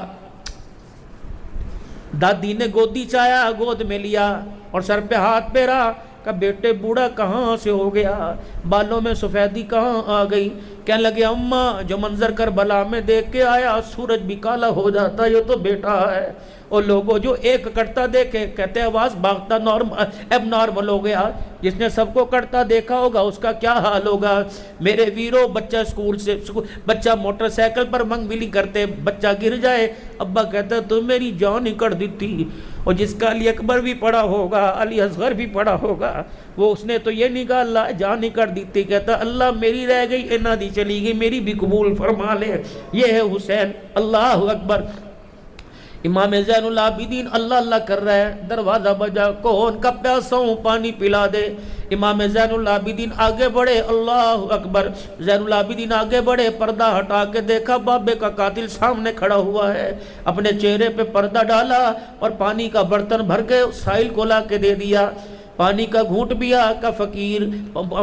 دادی نے گودی چایا، گود میں لیا اور سر پہ ہاتھ پھیرا، کہ بیٹے بوڑھا کہاں سے ہو گیا، بالوں میں سفیدی کہاں آ گئی؟ کہنے لگے اماں جو منظر کربلا میں دیکھ کے آیا، سورج بھی کالا ہو جاتا، یہ تو بیٹا ہے۔ اور لوگوں جو ایک کٹتا دیکھے کہتے ہیں آواز بھاگتا اب نارمل ہو گیا، جس نے سب کو کٹتا دیکھا ہوگا اس کا کیا حال ہوگا؟ میرے ویرو، بچہ موٹر سائیکل پر منگ ویلی کرتے، بچہ گر جائے، ابا کہتا ہے تو میری جان ہی کٹ دیتی۔ اور جس کا علی اکبر بھی پڑھا ہوگا، علی اصغر بھی پڑھا ہوگا، وہ اس نے تو یہ نہیں کہا اللہ جان ہی کر دیتی، کہتا اللہ میری رہ گئی، اینا دی چلی گئی، میری بھی قبول فرما لے۔ یہ ہے حسین۔ اللہ اکبر۔ امام زین العابدین اللہ اللہ کر رہا ہے، دروازہ بجا، کون کا پیاسا ہوں پانی پلا دے۔ امام زین العابدین آگے بڑھے، اللہ اکبر، زین العابدین آگے بڑھے، پردہ ہٹا کے دیکھا بابے کا قاتل سامنے کھڑا ہوا ہے، اپنے چہرے پہ پردہ ڈالا اور پانی کا برتن بھر کے سائل کو لا کے دے دیا۔ پانی کا گھونٹ پیا، کا فقیر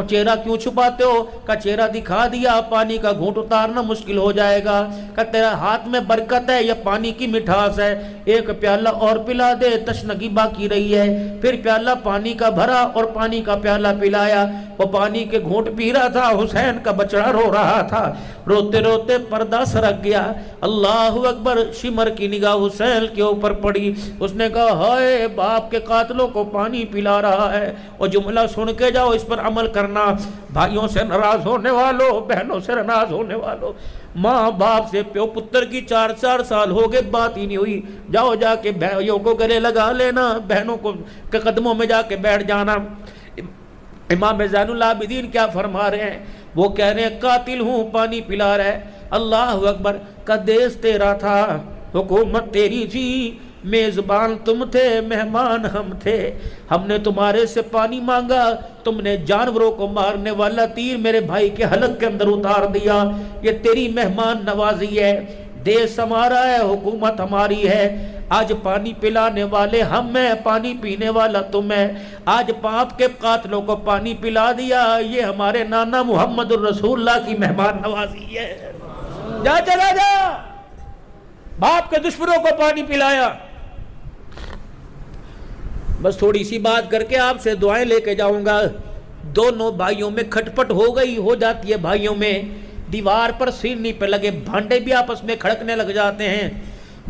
چہرہ کیوں چھپاتے ہو؟ کا چہرہ دکھا دیا، پانی کا گھونٹ اتارنا مشکل ہو جائے گا، کہ تیرا ہاتھ میں برکت ہے یا پانی کی مٹھاس ہے، ایک پیالہ اور پلا دے، تشنگی باقی رہی ہے۔ پھر پیالہ پانی کا بھرا اور پانی کا پیالہ پلایا، وہ پانی کے گھونٹ پی رہا تھا، حسین کا بچڑا رو رہا تھا، روتے روتے پردہ سرک گیا۔ اللہ اکبر۔ شمر کی نگاہ حسین کے اوپر پڑی، اس نے کہا ہائے باپ کے قاتلوں کو پانی پلا رہا ہے۔ اور جملہ سن کے جاؤ، اس پر عمل کرنا۔ بھائیوں سے ناراض ہونے والوں، بہنوں سے ناراض ہونے والوں، ماں باپ سے پیو پتر کی 4 سال ہو گئے بات ہی نہیں ہوئی، جاؤ جا کے بھائیوں کو گلے لگا لینا، بہنوں کو کے قدموں میں جا کے بیٹھ جانا۔ امام زین العابدین کیا فرما رہے ہیں؟ وہ کہہ رہے ہیں قاتل ہوں پانی پلا رہا ہے۔ اللہ اکبر۔ کا دیس تیرا تھا، حکومت تیری تھی، میزبان تم تھے مہمان ہم تھے، ہم نے تمہارے سے پانی مانگا، تم نے جانوروں کو مارنے والا تیر میرے بھائی کے حلق کے اندر اتار دیا، یہ تیری مہمان نوازی ہے، دیس ہمارا ہے، حکومت ہماری ہے، آج پانی پلانے والے ہم ہیں، پانی پینے والا تم ہے، آج باپ کے قاتلوں کو پانی پلا دیا، یہ ہمارے نانا محمد الرسول اللہ کی مہمان نوازی ہے۔ جا چلا جا، باپ کے دشمنوں کو پانی پلایا۔ بس تھوڑی سی بات کر کے آپ سے دعائیں لے کے جاؤں گا۔ دونوں بھائیوں میں کھٹپٹ ہو جاتی ہے، بھائیوں میں دیوار پر سیڑھی پہ لگے بھانڈے بھی آپس میں کھڑکنے لگ جاتے ہیں۔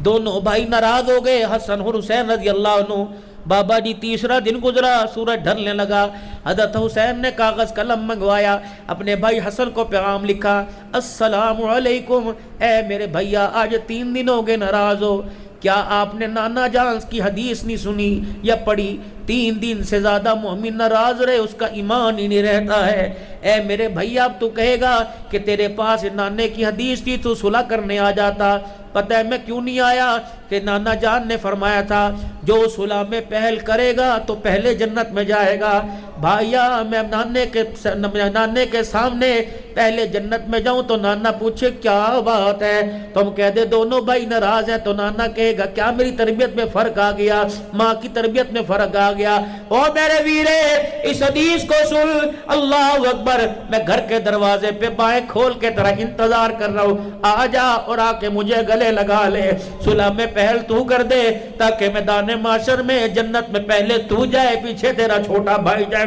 دونوں بھائی ناراض ہو گئے، حسن اور حسین رضی اللہ عنہ۔ بابا جی تیسرا دن گزرا، سورج ڈھلنے لگا، حضرت حسین نے کاغذ قلم منگوایا، اپنے بھائی حسن کو پیغام لکھا، السلام علیکم، اے میرے بھیا آج 3 دن ہو گئے ناراض ہو، کیا آپ نے نانا جان کی حدیث نہیں سنی یا پڑھی؟ 3 دن سے زیادہ مومن ناراض رہے اس کا ایمان ہی نہیں رہتا ہے۔ اے میرے بھیا اب تو کہے گا کہ تیرے پاس نانے کی حدیث تھی تو صلح کرنے آ جاتا، پتہ ہے میں کیوں نہیں آیا؟ کہ نانا جان نے فرمایا تھا جو صلح میں پہل کرے گا تو پہلے جنت میں جائے گا۔ بھائیا میں نانے کے سامنے پہلے جنت میں جاؤں تو نانا پوچھے کیا بات ہے، تم کہہ دے دونوں بھائی ناراض ہیں، تو نانا کہے گا کیا میری تربیت میں فرق آ گیا، ماں کی تربیت میں فرق آ گیا؟ او میرے ویرے اس حدیث کو سن، اللہ اکبر، میں گھر کے دروازے پہ بائیں کھول کے تیرا انتظار کر رہا ہوں، آ جا اور آ کے مجھے گلے لگا لے، صلح میں پہل تو کر دے تاکہ میدان محشر میں جنت میں پہلے تو جائے پیچھے تیرا چھوٹا بھائی جائے۔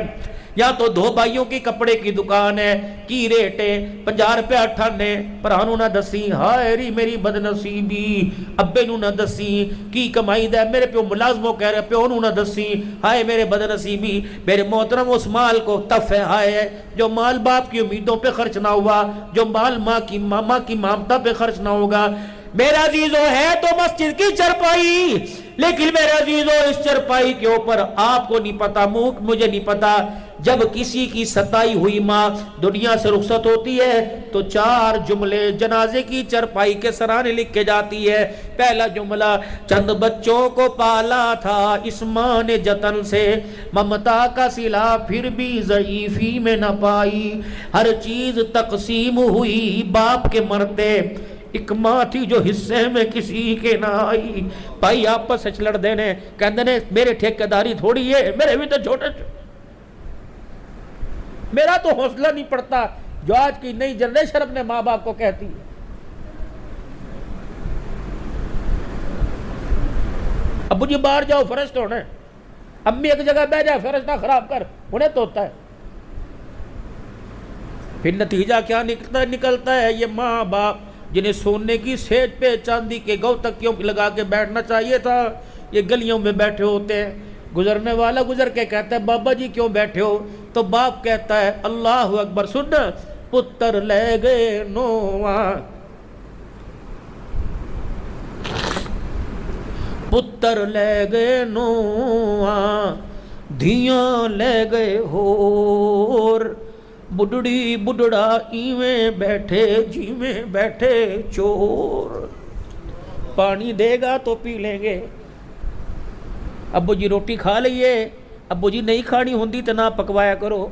یا تو 2 بھائیوں کی کپڑے کی دکان ہے، کی ریٹ ہے 50 روپے 98، پرانو نہ دسی ہائے ری میری بدنصیبی، ابے نو نہ دسی کی کمائی دے، میرے پیو ملازموں کہہ رہے پیو نو نہ دسی ہائے میرے بدنصیبی، میرے محترم اس مال کو تف ہے، ہائے جو مال باپ کی امیدوں پہ خرچ نہ ہوا، جو مال ماں کی مامتا پہ خرچ نہ ہوگا۔ میرا عزیزو ہے تو مسجد کی چرپائی، لیکن میرے عزیزو اس چرپائی کے اوپر آپ کو نہیں پتا، مجھے نہیں پتا، جب کسی کی ستائی ہوئی ماں دنیا سے رخصت ہوتی ہے تو 4 جملے جنازے کی چرپائی کے سرانے لکھ کے جاتی ہے۔ پہلا جملہ، چند بچوں کو پالا تھا اس ماں نے جتن سے، ممتا کا صلہ پھر بھی ضعیفی میں نہ پائی، ہر چیز تقسیم ہوئی باپ کے مرتے، ایک ماں تھی جو حصے میں کسی کے نہ آئی۔ بھائی آپس سے لڑ دینے کہندے نے میرے ٹھیکیداری تھوڑی ہے، میرے بھی تو چھوٹے، میرا تو حوصلہ نہیں پڑتا جو آج کی نئی جنریشن اپنے ماں باپ کو کہتی ہے۔ ابو جی باہر جاؤ فرش تو ہونے، امی ایک جگہ بیٹھ جائے فرش نہ خراب کر، انہیں تو ہوتا ہے۔ پھر نتیجہ کیا نکلتا ہے؟ یہ ماں باپ جنہیں سونے کی سیج پہ چاندی کے گو تکیوں لگا کے بیٹھنا چاہیے تھا، یہ گلیوں میں بیٹھے ہوتے ہیں۔ گزرنے والا گزر کے کہتا ہے بابا جی کیوں بیٹھے ہو؟ تو باپ کہتا ہے اللہ اکبر، سن، پتر لے گئے نواں، پتر لے گئے نواں، دھیاں لے گئے ہور، بڈڑی بڈڑا ایویں بیٹھے جیویں بیٹھے چور، پانی دے گا تو پی لیں گے۔ ابو جی روٹی کھا لئیے، ابو جی نہیں کھانی ہوندی تو نہ پکوایا کرو۔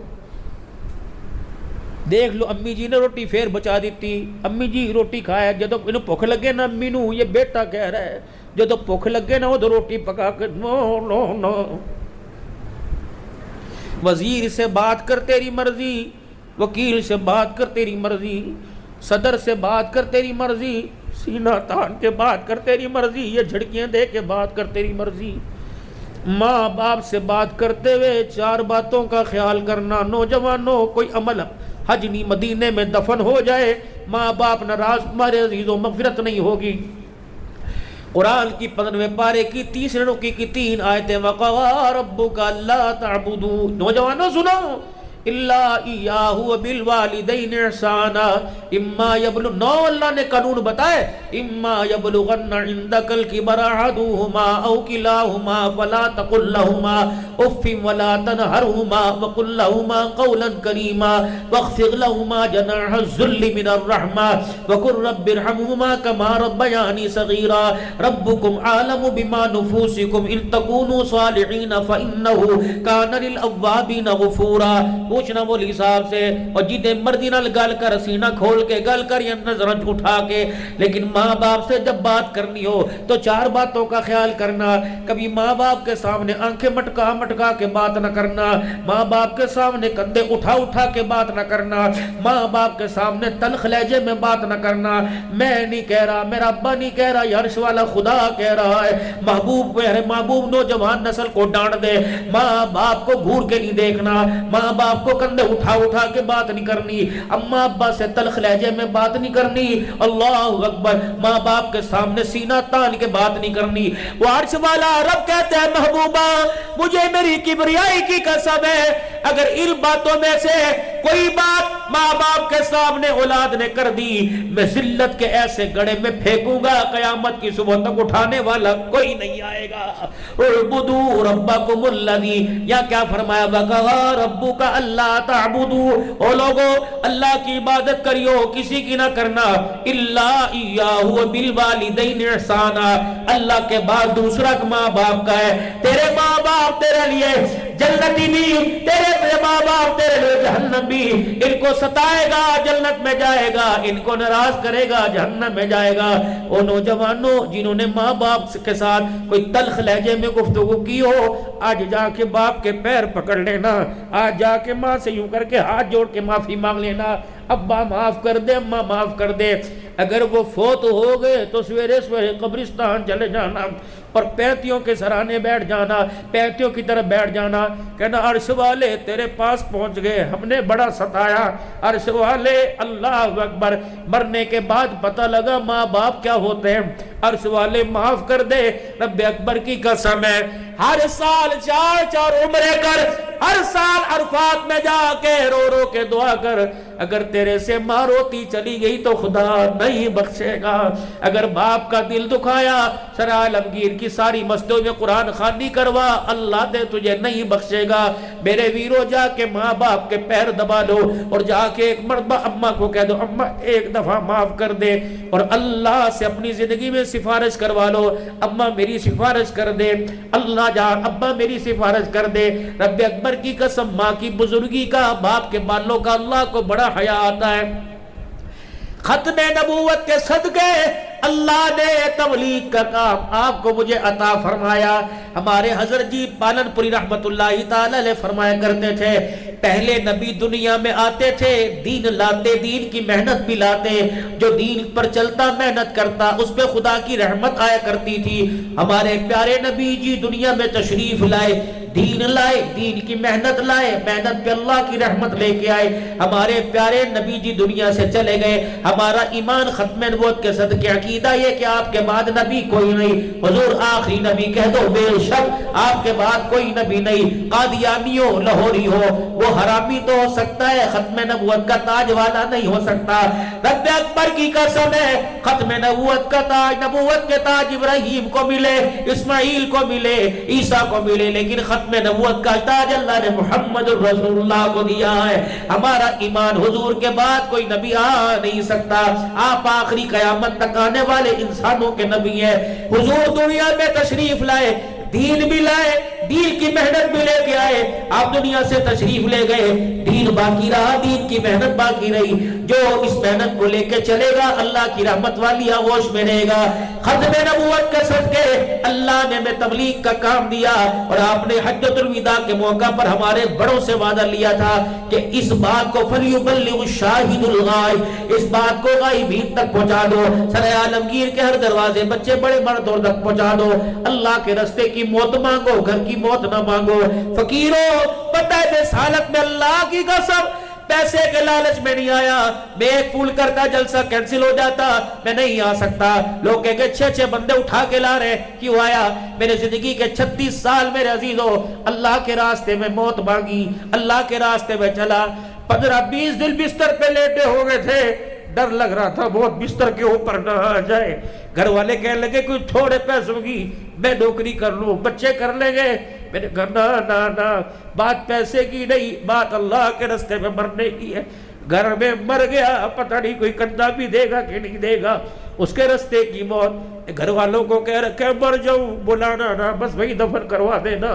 دیکھ لو امی جی نے روٹی پھر بچا دیتی، امی جی روٹی کھایا، جدو انہوں بھوک لگے نا امی نو، یہ بیٹا کہہ رہا ہے جدو بھوک لگے نا وہ تو روٹی پکا کے نو نو نو۔ وزیر سے بات کر تیری مرضی، وکیل سے بات کر تیری مرضی، صدر سے بات کر تیری مرضی، سینہ تان کے بات کر تیری مرضی، یہ جھڑکیاں دے کے بات کر تیری مرضی۔ ماں باپ سے بات کرتے ہوئے 4 باتوں کا خیال کرنا۔ نوجوانوں کوئی عمل حجنی مدینے میں دفن ہو جائے، ماں باپ ناراض، ہمارے عزیزوں مغفرت نہیں ہوگی۔ قرآن کی 15ویں پارے کی 30 رکوع کی 3 آیتیں، وَقَضَىٰ رَبُّكَ أَلَّا تَعْبُدُوا، نوجوانوں سنو، الا ایاہ وبالوالدین احسانا اما یبلغ، 9 اللہ نے قانون بتائے، اما یبلغن عندک الکبر احدہما او کلاہما فلا تقل لہما اف ولا تنہرہما وقل لہما قولا کریما واخفض لہما جناح الذل من الرحمہ وقل رب ارحمہما کما ربیانی صغیرا ربکم عالم بما نفوسکم ان تکونوا صالحین فانہ کان للأوابین غفورا۔ پوچھنا مولی صاحب سے، اور جیتے مردی نال گل کر، سینہ کھول کے گل کر یا نظر اٹھا کے، لیکن ماں باپ سے جب بات کرنی ہو تو 4 باتوں کا خیال کرنا۔ کبھی ماں باپ کے سامنے آنکھیں مٹکا مٹکا کے بات نہ کرنا، ماں باپ کے سامنے کندھے اٹھا اٹھا کے بات نہ کرنا، ماں باپ کے سامنے تلخ لہجے میں بات نہ کرنا۔ میں نہیں کہہ رہا، میرا ابا نہیں کہہ رہا، یہ عرش والا خدا کہہ رہا ہے۔ محبوب نوجوان نسل کو ڈانٹ دے، ماں باپ کو گھور کے نہیں دیکھنا، ماں باپ کو کندھے اٹھا اٹھا کے بات نہیں کرنی، اماں ابا سے تلخ لہجے میں بات نہیں کرنی۔ اللہ اکبر، ماں باپ کے سامنے سینہ تان کے بات نہیں کرنی۔ وہ عرش والا رب کہتا ہے محبوبہ مجھے میری کبریائی کی قسم ہے، اگر ان باتوں میں سے کوئی بات ماں باپ کے سامنے اولاد نے کر دی، میں ذلت کے ایسے گڑھے میں پھینکوں گا قیامت کی صبح تک اٹھانے والا کوئی نہیں آئے گا۔ اعبدوا ربکم الذی، یا کیا فرمایا، وقضى ربک الا تعبدوا، او لوگو اللہ کی عبادت کریو، کسی کی نہ کرنا، الا ایاہ وبالوالدین احسانا، اللہ کے بعد دوسرا ماں باپ کا ہے۔ تیرے ماں باپ تیرے لیے جنتی بھی، تیرے ماں باپ تیرے لیے جہنم بھی، ان کو ستائے گا جنت میں جائے گا، ان کو ناراض کرے گا جہنم میں جائے گا۔ او نوجوانوں جنہوں نے ماں باپ کے ساتھ کوئی تلخ لہجے میں گفتگو کی ہو، آج جا کے باپ کے پیر پکڑ لینا، آج جا کے ماں سے یوں کر کے ہاتھ جوڑ کے معافی مانگ لینا، ابا معاف کر دے، اماں معاف کر دے۔ اگر وہ فوت ہو گئے تو سویرے سویرے قبرستان چلے جانا اور پینتیوں کے سرانے بیٹھ جانا، پینتیوں کی طرف بیٹھ جانا، کہنا عرش والے تیرے پاس پہنچ گئے، ہم نے بڑا ستایا، عرش والے اللہ اکبر، مرنے کے بعد پتہ لگا ماں باپ کیا ہوتے ہیں، عرش والے معاف کر دے، رب اکبر کی قسم ہے، ہر سال 4 عمرے کر، ہر سال عرفات میں جا کے رو رو کے دعا کر، اگر تیرے سے ماں روتی چلی گئی تو خدا نہیں بخشے گا۔ اگر باپ کا دل دکھایا، سر عالمگیر کی ساری مسجدوں میں قرآن خوانی کروا، اللہ دے تجھے نہیں بخشے گا۔ میرے ویرو جا کے ماں باپ کے پیر دبا لو اور جا کے ایک مرتبہ اماں کو کہہ دو اماں ایک دفعہ معاف کر دے، اور اللہ سے اپنی زندگی میں سفارش کروا لو، اماں میری سفارش کر دے، اللہ جان ابا میری سفارش کر دے۔ رب اکبر کی قسم، ماں کی بزرگی کا، باپ کے بالوں کا اللہ کو بڑا حیا آتا ہے۔ ختم نبوت کے صدقے اللہ نے تبلیغ کا کام آپ کو مجھے عطا فرمایا۔ ہمارے حضرت جی پالن پوری رحمت اللہ تعالی علیہ فرمایا کرتے تھے، پہلے نبی دنیا میں آتے تھے، دین لاتے، دین کی محنت بھی لاتے، جو دین پر چلتا محنت کرتا اس پہ خدا کی رحمت آیا کرتی تھی۔ ہمارے پیارے نبی جی دنیا میں تشریف لائے، دین کی محنت لائے، محنت پہ اللہ کی رحمت لے کے آئے۔ ہمارے پیارے نبی جی دنیا سے چلے گئے، ہمارا ایمان ختم نبوت کے صدقے عقیدہ یہ کہ آپ کے بعد نبی کوئی نہیں، حضور آخری نبی کہہ دو، بے شک آپ کے بعد کوئی نبی نہیں۔ قادیانی ہو، لاہوری ہو، وہ حرامی تو ہو سکتا ہے، ختم نبوت کا تاج والا نہیں ہو سکتا۔ رب اکبر کی قسم ہے، ختم نبوت کا تاج، نبوت کے تاج ابراہیم کو ملے، اسماعیل کو ملے، عیسیٰ کو ملے، لیکن ختم نبوت کا تاج اللہ نے محمد الرسول اللہ کو دیا ہے۔ ہمارا ایمان حضور کے بعد کوئی نبی آ نہیں سکتا، آپ آخری قیامت تک آنے والے انسانوں کے نبی ہیں۔ حضور دنیا میں تشریف لائے، دین بھی لائے، دین کی محنت بھی لے کے آئے، آپ دنیا سے تشریف لے گئے، دین باقی رہا، دین کی محنت باقی رہی۔ جو اس محنت کو لے کے چلے گا اللہ کی رحمت والی آغوش میں رہے گا۔ ختم نبوت کے صدقے اللہ نے ہمیں تبلیغ کا کام دیا، اور آپ نے حجۃ الوداع کے موقع پر ہمارے بڑوں سے وعدہ لیا تھا کہ اس بات کو فَلْيُبَلِّغُ الشَّاهِدُ الْغَائِبَ، اس بات کو غائبین تک پہنچا دو، سر عالمگیر کے ہر دروازے، بچے بڑے مردوں تک پہنچا دو۔ اللہ کے رستے کی موت مانگو، گھر کی موت نہ مانگو۔ فقیروں پتہ ہے اس حالت میں اللہ کی قسم پیسے کے لالچ میں نہیں آیا، میں ایک پھول کرتا جلسہ کینسل ہو جاتا، میں نہیں آ سکتا۔ لوگ کہیں گے 6 بندے اٹھا کے لا رہے، کیوں آیا؟ میرے زندگی کے 36 سال میرے عزیزو اللہ کے راستے میں موت مانگی، اللہ کے راستے میں چلا، 15-20 دن بستر پہ لیٹے ہو گئے تھے، ڈر لگ رہا تھا بہت بستر کے اوپر نہ آ جائے۔ گھر والے کہنے لگے کوئی تھوڑے پیسوں کی میں نوکری کر لوں، بچے کر لیں گے۔ میں نے کہا نا، بات پیسے کی نہیں، بات اللہ کے راستے میں مرنے کی ہے۔ گھر میں مر گیا، پتہ نہیں کوئی کندھا بھی دے گا کہ نہیں دے گا، اس کے راستے کی موت۔ گھر والوں کو کہہ رکھے مر جاؤں، بلانا نا، بس وہی دفن کروا دینا۔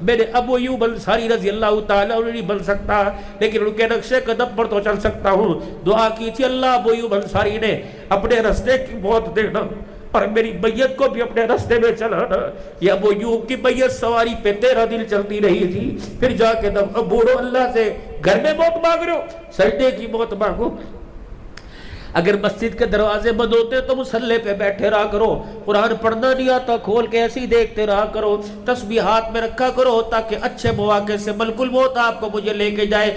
میرے ابو ایوب انصاری رضی اللہ تعالیٰ عنہ نہیں بن سکتا، لیکن ان کے نقشے قدم پر تو چل سکتا ہوں۔ دعا کی تھی اللہ ابو ایوب انصاری نے اپنے راستے کی موت دینا اور میری بیعت کو بھی اپنے راستے میں چلانا۔ یہ ابو ایوب کی بیعت سواری پہ 13 دن چلتی رہی تھی، پھر جا کے بوڑھو اللہ سے گھر میں موت مانگ رہے ہو، سجدے کی موت مانگو۔ اگر مسجد کے دروازے بند ہوتے تو مصلی پہ بیٹھے رہا کرو، قرآن پڑھنا نہیں آتا کھول کے ایسے ہی دیکھتے رہا کرو، تسبیح ہاتھ میں رکھا کرو تاکہ اچھے مواقع سے ملک الموت آپ کو مجھے لے کے جائے۔